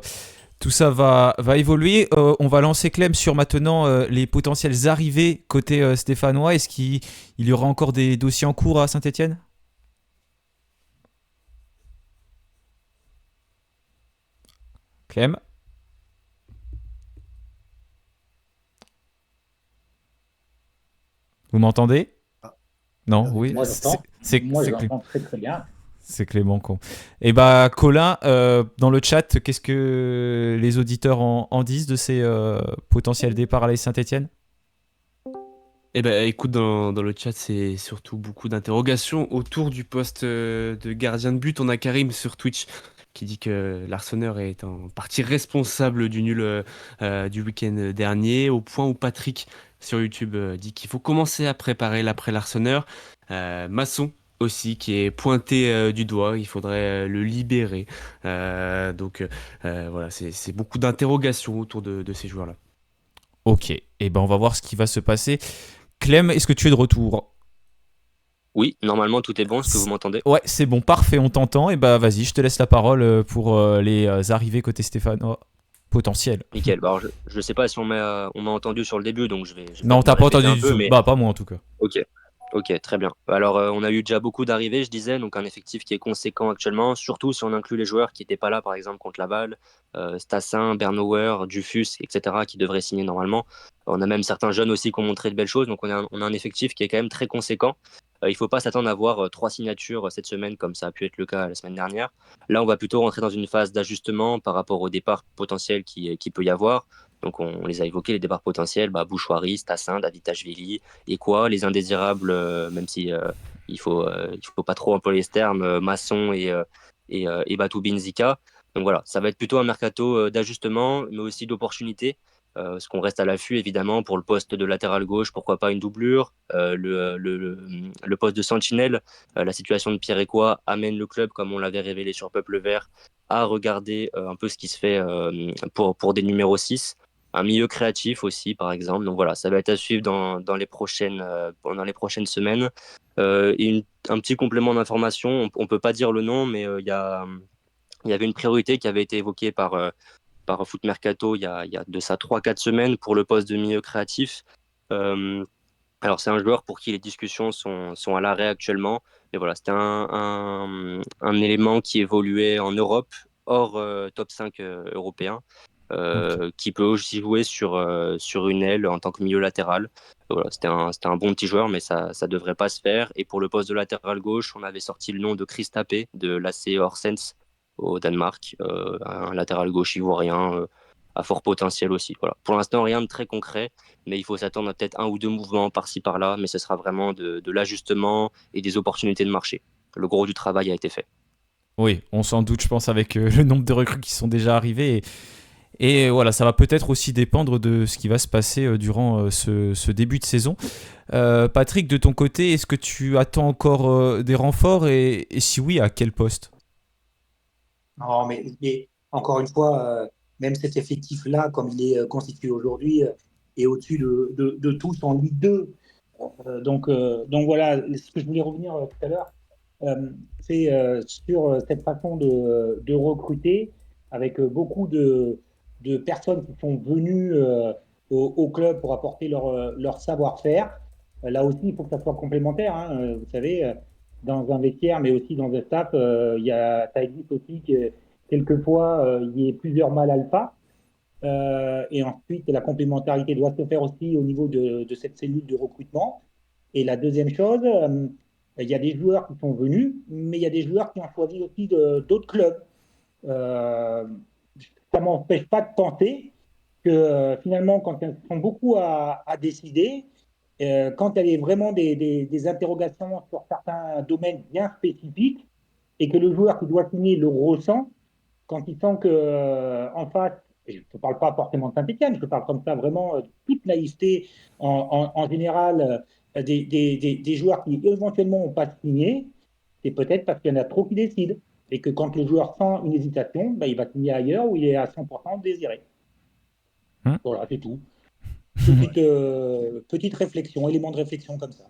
B: tout ça va évoluer. On va lancer Clem sur maintenant les potentielles arrivées côté stéphanois. Est-ce qu'il y aura encore des dossiers en cours à Saint-Etienne ? Clem ? Vous m'entendez ?
C: Ah,
B: Non,
C: avec
B: oui.
D: Moi,
C: Clem.
D: j'entends.
B: C'est
D: Moi,
B: Clem.
D: j'entends très très bien.
B: C'est Clément con. Et Colin, dans le chat, qu'est-ce que les auditeurs en disent de ces potentiels départs à l'AS Saint-Etienne?
E: Eh ben, écoute, dans le chat, c'est surtout beaucoup d'interrogations autour du poste de gardien de but. On a Karim sur Twitch qui dit que l'Arseneur est en partie responsable du nul du week-end dernier, au point où Patrick sur YouTube dit qu'il faut commencer à préparer l'après l'Arseneur. Masson aussi qui est pointé du doigt, il faudrait le libérer. Voilà, c'est beaucoup d'interrogations autour de ces joueurs-là.
B: Ok, et on va voir ce qui va se passer. Clem, est-ce que tu es de retour?
F: Oui, normalement tout est bon, est-ce que vous m'entendez?
B: Ouais, c'est bon, parfait, on t'entend. Et vas-y, je te laisse la parole pour les arrivées côté stéphanois potentielles.
F: Nickel. Bah, alors, je sais pas si on m'a entendu sur le début, donc je vais
B: Non,
F: peut-être
B: t'as
F: me
B: pas
F: répéter
B: entendu
F: un peu,
B: du tout.
F: mais
B: Pas moi en tout cas.
F: ok, très bien. Alors, on a eu déjà beaucoup d'arrivées, je disais, donc un effectif qui est conséquent actuellement, surtout si on inclut les joueurs qui n'étaient pas là, par exemple, contre Laval, Stassin, Bernauer, Dufus, etc., qui devraient signer normalement. On a même certains jeunes aussi qui ont montré de belles choses, donc on a un effectif qui est quand même très conséquent. Il ne faut pas s'attendre à avoir 3 signatures cette semaine, comme ça a pu être le cas la semaine dernière. Là, on va plutôt rentrer dans une phase d'ajustement par rapport au départ potentiel qui peut y avoir. Donc, on les a évoqués, les départs potentiels, Bouchoirie, Stassin, David Tachvili, et quoi, les indésirables, même si il faut pas trop employer ce terme, Masson et Batou Binzika. Donc voilà, ça va être plutôt un mercato d'ajustement, mais aussi d'opportunité. Parce qu'on reste à l'affût évidemment pour le poste de latéral gauche, pourquoi pas une doublure. Le poste de sentinelle, la situation de Pierre Ecois amène le club, comme on l'avait révélé sur Peuple Vert, à regarder un peu ce qui se fait pour des numéros 6. Un milieu créatif aussi, par exemple. Donc voilà, ça va être à suivre dans les prochaines semaines. Un petit complément d'information, on ne peut pas dire le nom, mais il y avait une priorité qui avait été évoquée par Foot Mercato il y a de ça 3-4 semaines pour le poste de milieu créatif. Euh, alors c'est un joueur pour qui les discussions sont à l'arrêt actuellement. Mais voilà, c'était un élément qui évoluait en Europe, hors top 5 européen.
B: Ok.
F: Qui peut aussi jouer sur une aile en tant que milieu latéral. Voilà, c'était un bon petit joueur, mais ça ne devrait pas se faire. Et pour le poste de latéral gauche, on avait sorti le nom de Chris Tapé de l'AC Horsens au Danemark, un latéral gauche ivoirien à fort potentiel aussi. Voilà. Pour l'instant, rien de très concret, mais il faut s'attendre à peut-être 1 ou 2 mouvements par-ci par-là, mais ce sera vraiment de l'ajustement et des opportunités de marché. Le gros du travail a été fait.
B: Oui, on s'en doute, je pense, avec le nombre de recrues qui sont déjà arrivées. Et voilà, ça va peut-être aussi dépendre de ce qui va se passer durant ce début de saison. Patrick, de ton côté, est-ce que tu attends encore des renforts et si oui, à quel poste?
D: Non, mais encore une fois, même cet effectif-là, comme il est constitué aujourd'hui, est au-dessus de tous en Ligue 2. Donc voilà, ce que je voulais revenir tout à l'heure, c'est sur cette façon de recruter avec beaucoup de personnes qui sont venues au club pour apporter leur savoir-faire. Là aussi, il faut que ça soit complémentaire, hein. Vous savez, dans un vestiaire, mais aussi dans un staff, ça existe aussi que quelquefois, il y ait plusieurs mâles alpha. Et ensuite, la complémentarité doit se faire aussi au niveau de cette cellule de recrutement. Et la deuxième chose, il y a des joueurs qui sont venus, mais il y a des joueurs qui ont choisi aussi d'autres clubs. Euh, Ça ne m'empêche pas de penser que finalement, quand ils sont beaucoup à décider, quand il y a vraiment des interrogations sur certains domaines bien spécifiques, et que le joueur qui doit signer le ressent, quand il sent que en face, et je ne parle pas forcément de Saint-Etienne, je parle comme ça vraiment toute naïveté en général des joueurs qui éventuellement n'ont pas signé, c'est peut-être parce qu'il y en a trop qui décident. Et que quand le joueur sent une hésitation, ben, il va signer ailleurs où il est à 100% désiré. Voilà, c'est tout. Petite réflexion, élément de réflexion comme ça.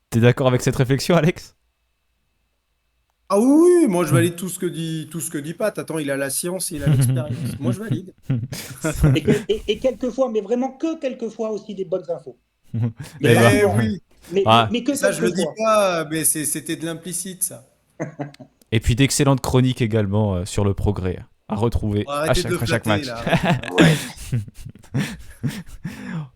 B: T'es d'accord avec cette réflexion, Alex?
C: Ah oui, moi je valide tout ce que dit Pat. Attends, il a la science, il a l'expérience. Moi je valide.
D: Et quelquefois, mais vraiment que quelquefois aussi des bonnes infos.
B: Eh ben,
C: Oui,
D: Mais que
C: ça je le dis
D: quelquefois.
C: pas, mais c'était de l'implicite ça.
B: Et puis d'excellentes chroniques également sur le progrès à retrouver
C: Arrêtez de le
B: après chaque
C: flatter
B: match.
C: là. Ouais.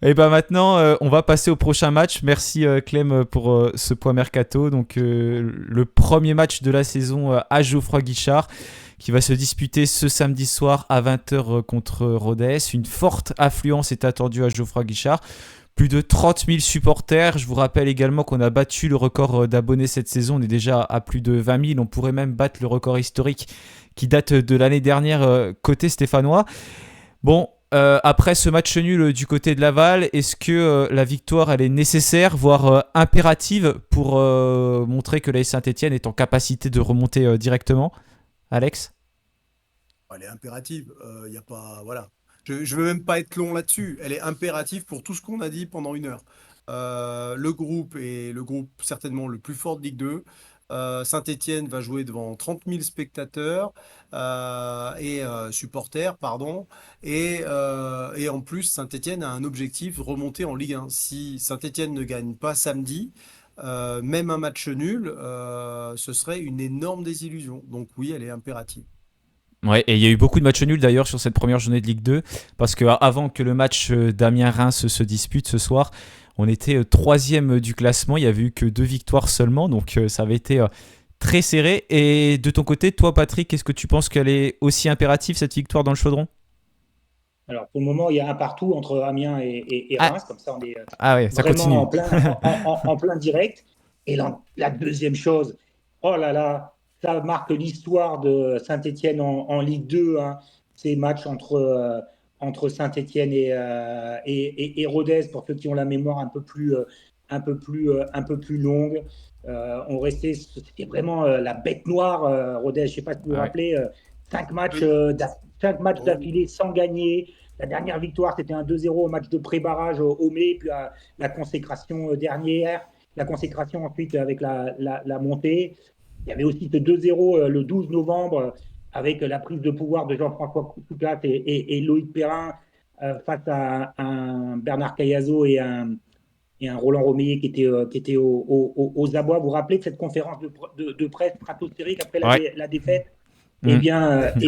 B: Et ben maintenant, on va passer au prochain match. Merci Clem pour ce point mercato. Donc le premier match de la saison à Geoffroy Guichard qui va se disputer ce samedi soir à 20h contre Rodez. Une forte affluence est attendue à Geoffroy Guichard. Plus de 30 000 supporters. Je vous rappelle également qu'on a battu le record d'abonnés cette saison. On est déjà à plus de 20 000. On pourrait même battre le record historique qui date de l'année dernière côté stéphanois. Bon, après ce match nul du côté de Laval, est-ce que la victoire elle est nécessaire, voire impérative pour montrer que l'AS Saint-Etienne est en capacité de remonter directement? Alex?
C: Elle est impérative. Il y a pas, voilà. Je ne veux même pas être long là-dessus. Elle est impérative pour tout ce qu'on a dit pendant 1 heure. Le groupe est le groupe certainement le plus fort de Ligue 2. Saint-Étienne va jouer devant 30 000 spectateurs et supporters, pardon. Et en plus, Saint-Étienne a un objectif, remonter en Ligue 1. Si Saint-Étienne ne gagne pas samedi, même un match nul, ce serait une énorme désillusion. Donc oui, elle est impérative.
B: Ouais, et il y a eu beaucoup de matchs nuls d'ailleurs sur cette première journée de Ligue 2, parce que avant que le match d'Amiens-Reims se dispute ce soir, on était troisième du classement, il n'y avait eu que 2 victoires seulement, donc ça avait été très serré. Et de ton côté, toi Patrick, est-ce que tu penses qu'elle est aussi impérative cette victoire dans le Chaudron?
D: Alors, pour le moment, il y a un partout entre Amiens et
B: Ah,
D: Reims, comme ça, on est
B: ah ouais, ça continue.
D: vraiment en plein direct. Et la deuxième chose, oh là là, ça marque l'histoire de Saint-Étienne en Ligue 2, hein. Ces matchs entre Saint-Étienne et Rodez, pour ceux qui ont la mémoire un peu plus longue. C'était vraiment la bête noire, Rodez. Je ne sais pas si vous vous
B: Ah ouais.
D: rappelez, 5 matchs, cinq matchs
C: Oh,
D: d'affilée sans gagner. La dernière victoire, c'était un 2-0 au match de pré-barrage au mai, puis la consécration dernière, la consécration ensuite avec la montée. Il y avait aussi ce 2-0 le 12 novembre avec la prise de pouvoir de Jean-François Souclat et Loïc Perrin face à un Bernard Cayazo et un Roland Romeyer qui était aux abois. Vous vous rappelez de cette conférence de presse stratosphérique après
B: Ouais.
D: la défaite?
B: Mm.
D: Eh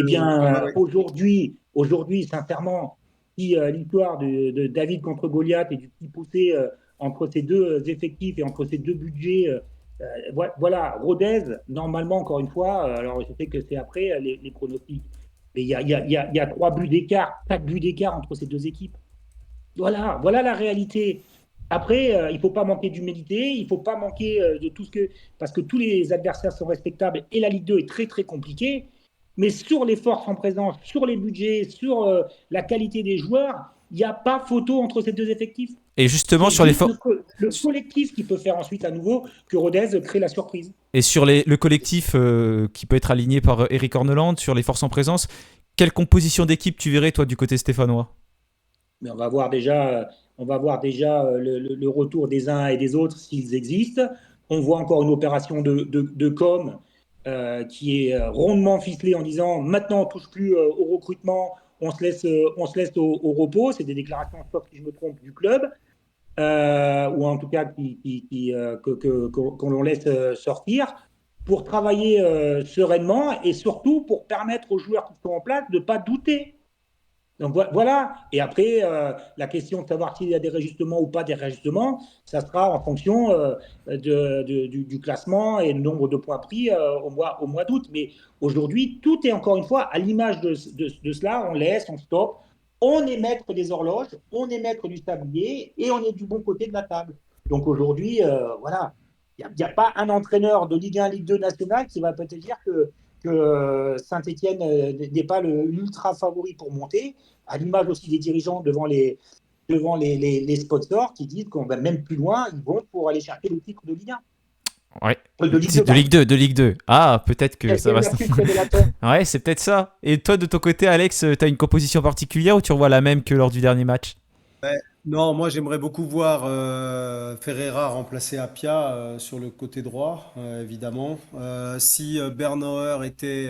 D: bien
C: ouais.
D: aujourd'hui, sincèrement, si l'histoire de David contre Goliath et du petit poussé entre ces deux effectifs et entre ces deux budgets, voilà, Rodez, normalement, encore une fois, alors je sais que c'est après les pronostics, mais il y a 3 buts d'écart, 4 buts d'écart entre ces deux équipes. Voilà la réalité. Après, il ne faut pas manquer d'humilité, il ne faut pas manquer de tout ce que. Parce que tous les adversaires sont respectables et la Ligue 2 est très, très compliquée. Mais sur les forces en présence, sur les budgets, sur la qualité des joueurs, il n'y a pas photo entre ces deux effectifs.
B: Et justement
D: C'est
B: sur les
D: juste le collectif qui peut faire ensuite à nouveau que Rodez crée la surprise.
B: et sur le collectif qui peut être aligné par Eric Orneland, sur les forces en présence, quelle composition d'équipe tu verrais toi du côté stéphanois?
D: Mais on va voir déjà le retour des uns et des autres s'ils existent. On voit encore une opération de com qui est rondement ficelée en disant maintenant on touche plus au recrutement, on se laisse au repos. C'est des déclarations, sauf si je me trompe, du club, ou en tout cas qu'on l'on laisse sortir pour travailler sereinement et surtout pour permettre aux joueurs qui sont en place de ne pas douter. Donc voilà. Et après, la question de savoir s'il y a des réajustements ou pas des réajustements, ça sera en fonction du classement et le nombre de points pris au mois d'août. Mais aujourd'hui, tout est encore une fois à l'image de cela. On laisse, on stoppe, on est maître des horloges, on est maître du tablier et on est du bon côté de la table. Donc aujourd'hui, voilà, il n'y a pas un entraîneur de Ligue 1, Ligue 2 nationale qui va peut-être dire que Saint-Étienne n'est pas l'ultra favori pour monter, à l'image aussi des dirigeants devant les sponsors qui disent qu'on va même plus loin, ils vont pour aller chercher le titre de Ligue 1.
B: Ouais.
D: De Ligue 2,
B: De Ligue 2, de Ligue 2. Ah, peut-être que ça va. Ouais, c'est peut-être ça. Et toi, de ton côté, Alex, t'as une composition particulière ou tu revois la même que lors du dernier match?
C: Ouais. Non, moi j'aimerais beaucoup voir Ferreira remplacer Apia sur le côté droit, évidemment. Si Bernauer était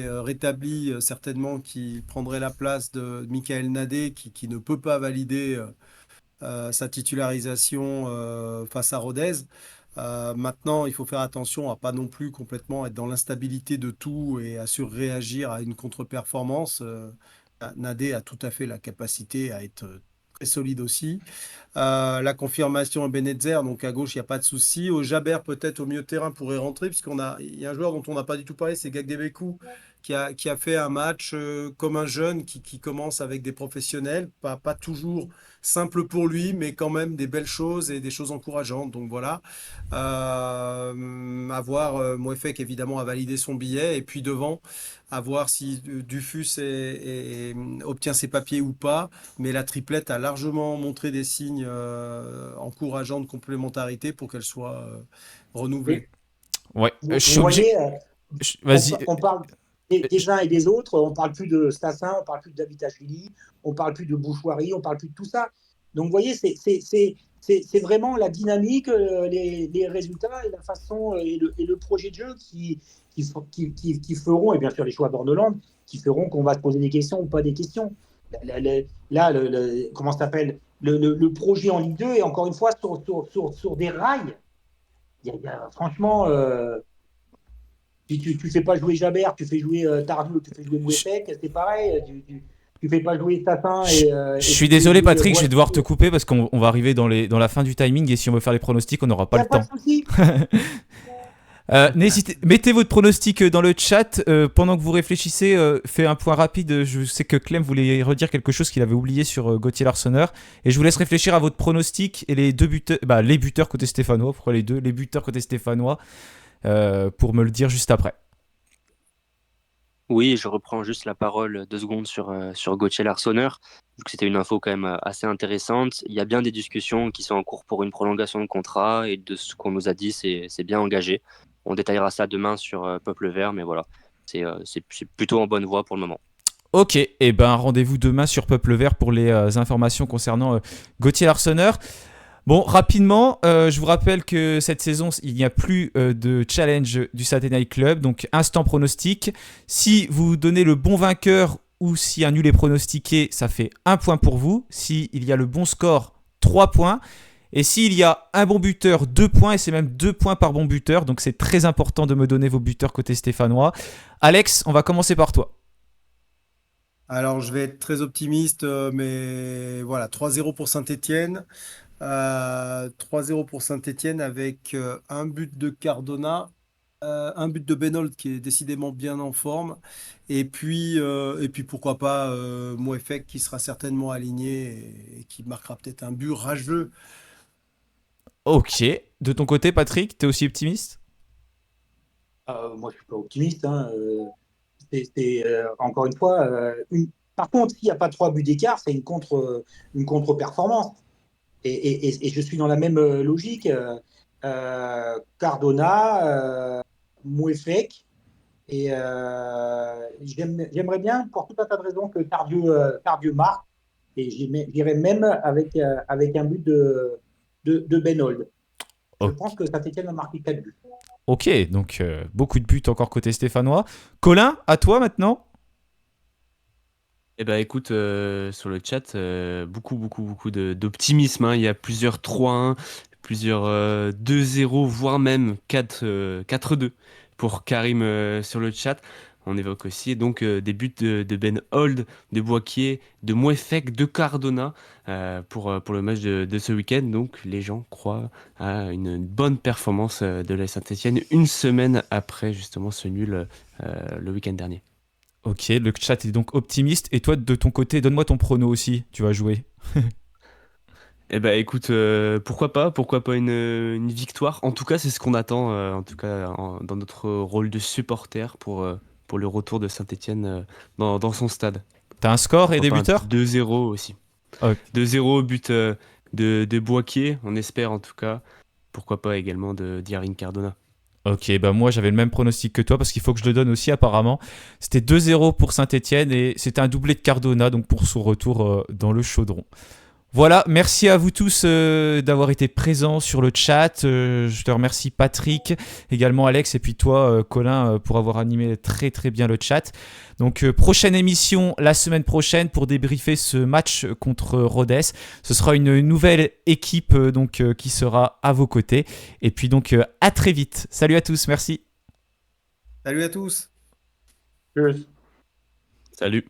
C: rétabli, certainement qu'il prendrait la place de Michael Nadé, qui ne peut pas valider sa titularisation face à Rodez. Maintenant, il faut faire attention à pas non plus complètement être dans l'instabilité de tout et à surréagir à une contre-performance. Nadé a tout à fait la capacité à être très solide aussi. La confirmation à Benetzer, donc à gauche, il n'y a pas de souci. Au Jabber, peut-être au milieu de terrain, pourrait rentrer, il y a un joueur dont on n'a pas du tout parlé, c'est Gagdebekou, qui a fait un match comme un jeune qui commence avec des professionnels, pas toujours simple pour lui, mais quand même des belles choses et des choses encourageantes. Donc voilà. À voir, Mouefek évidemment a validé son billet, et puis devant, à voir si Dufus obtient ses papiers ou pas. Mais la triplette a largement montré des signes encourageants de complémentarité pour qu'elle soit renouvelée.
B: Ouais, je suis
D: Vous
B: obligé.
D: voyez,
B: Vas-y.
D: on parle des uns et des autres, on parle plus de Stassin, on parle plus de Davitashvili, on parle plus de Bouchouari, on parle plus de tout ça. Donc vous voyez, c'est vraiment la dynamique, les résultats et la façon et le projet de jeu qui feront, et bien sûr les choix Bordeaux-Land, qui feront qu'on va se poser des questions ou pas des questions. Là, comment ça s'appelle, le projet en Ligue 2 est encore une fois sur des rails. Franchement, tu fais pas jouer Jabert, tu fais jouer Tardieu, tu fais jouer Mouefek, c'est pareil. Tu fais pas jouer Tatin
B: Je suis désolé Patrick, je vais devoir te couper parce qu'on va arriver dans la fin du timing et si on veut faire les pronostics, on n'aura pas le temps.
D: Pas de souci.
B: Mettez votre pronostic dans le chat. Pendant que vous réfléchissez, faites un point rapide. Je sais que Clem voulait redire quelque chose qu'il avait oublié sur Gauthier Larsonneur. Et je vous laisse réfléchir à votre pronostic et les buteurs côté stéphanois. Pourquoi les deux? Les buteurs côté stéphanois, pour me le dire juste après.
F: Oui, je reprends juste la parole 2 secondes sur Gauthier Larsonneur, vu que c'était une info quand même assez intéressante. Il y a bien des discussions qui sont en cours pour une prolongation de contrat et de ce qu'on nous a dit, c'est bien engagé. On détaillera ça demain sur Peuple Vert, mais voilà, c'est plutôt en bonne voie pour le moment.
B: Ok, et ben rendez-vous demain sur Peuple Vert pour les informations concernant Gauthier Larsonneur. Bon, rapidement, je vous rappelle que cette saison, il n'y a plus de challenge du Saturday Night Club, donc instant pronostic. Si vous donnez le bon vainqueur ou si un nul est pronostiqué, ça fait 1 point pour vous. S'il y a le bon score, 3 points. Et s'il y a un bon buteur, 2 points, et c'est même 2 points par bon buteur, donc c'est très important de me donner vos buteurs côté stéphanois. Alex, on va commencer par toi.
C: Alors, je vais être très optimiste, mais voilà, 3-0 pour Saint-Étienne. 3-0 pour Saint-Étienne avec un but de Cardona, un but de Benold qui est décidément bien en forme. Et puis pourquoi pas Mouefek qui sera certainement aligné et qui marquera peut-être un but rageux.
B: Ok. De ton côté, Patrick, t'es aussi optimiste?
D: Moi, je suis pas optimiste. Hein. Encore une fois, par contre, s'il n'y a pas 3 buts d'écart, c'est une contre-performance. Et je suis dans la même logique. Cardona, Mouefek, et j'aimerais bien, pour tout un tas de raisons, que Tardieu marque. Et j'irais même avec un but de Benold. Je pense que Saint-Étienne a marqué 4 buts.
B: Ok, donc beaucoup de buts encore côté stéphanois. Colin, à toi maintenant.
E: Eh ben écoute, sur le chat, beaucoup d'optimisme, hein. Il y a plusieurs 3-1, plusieurs 2-0, voire même 4-2 pour Karim sur le chat. On évoque aussi donc des buts de Ben Hold, de Boakier, de Mouefek, de Cardona pour le match de ce week-end. Donc les gens croient à une bonne performance de la Saint-Etienne une semaine après justement ce nul le week-end dernier.
B: Ok, le chat est donc optimiste. Et toi, de ton côté, donne-moi ton prono aussi. Tu vas jouer.
E: Eh ben écoute, pourquoi pas une victoire. En tout cas, c'est ce qu'on attend, en tout cas dans notre rôle de supporter pour le retour de Saint-Etienne dans son stade.
B: T'as un score et des buteurs?
E: 2-0 aussi.
B: Okay.
E: 2-0 but de Boakier, on espère en tout cas. Pourquoi pas également de Yarin Cardona.
B: Ok, bah moi j'avais le même pronostic que toi parce qu'il faut que je le donne aussi apparemment. C'était 2-0 pour Saint-Etienne et c'était un doublé de Cardona donc pour son retour dans le chaudron. Voilà, merci à vous tous d'avoir été présents sur le chat. Je te remercie Patrick, également Alex et puis toi Colin pour avoir animé très très bien le chat. Donc prochaine émission la semaine prochaine pour débriefer ce match contre Rodez. Ce sera une nouvelle équipe qui sera à vos côtés. Et puis donc à très vite. Salut à tous, merci.
C: Salut à tous.
D: Cheers.
E: Salut.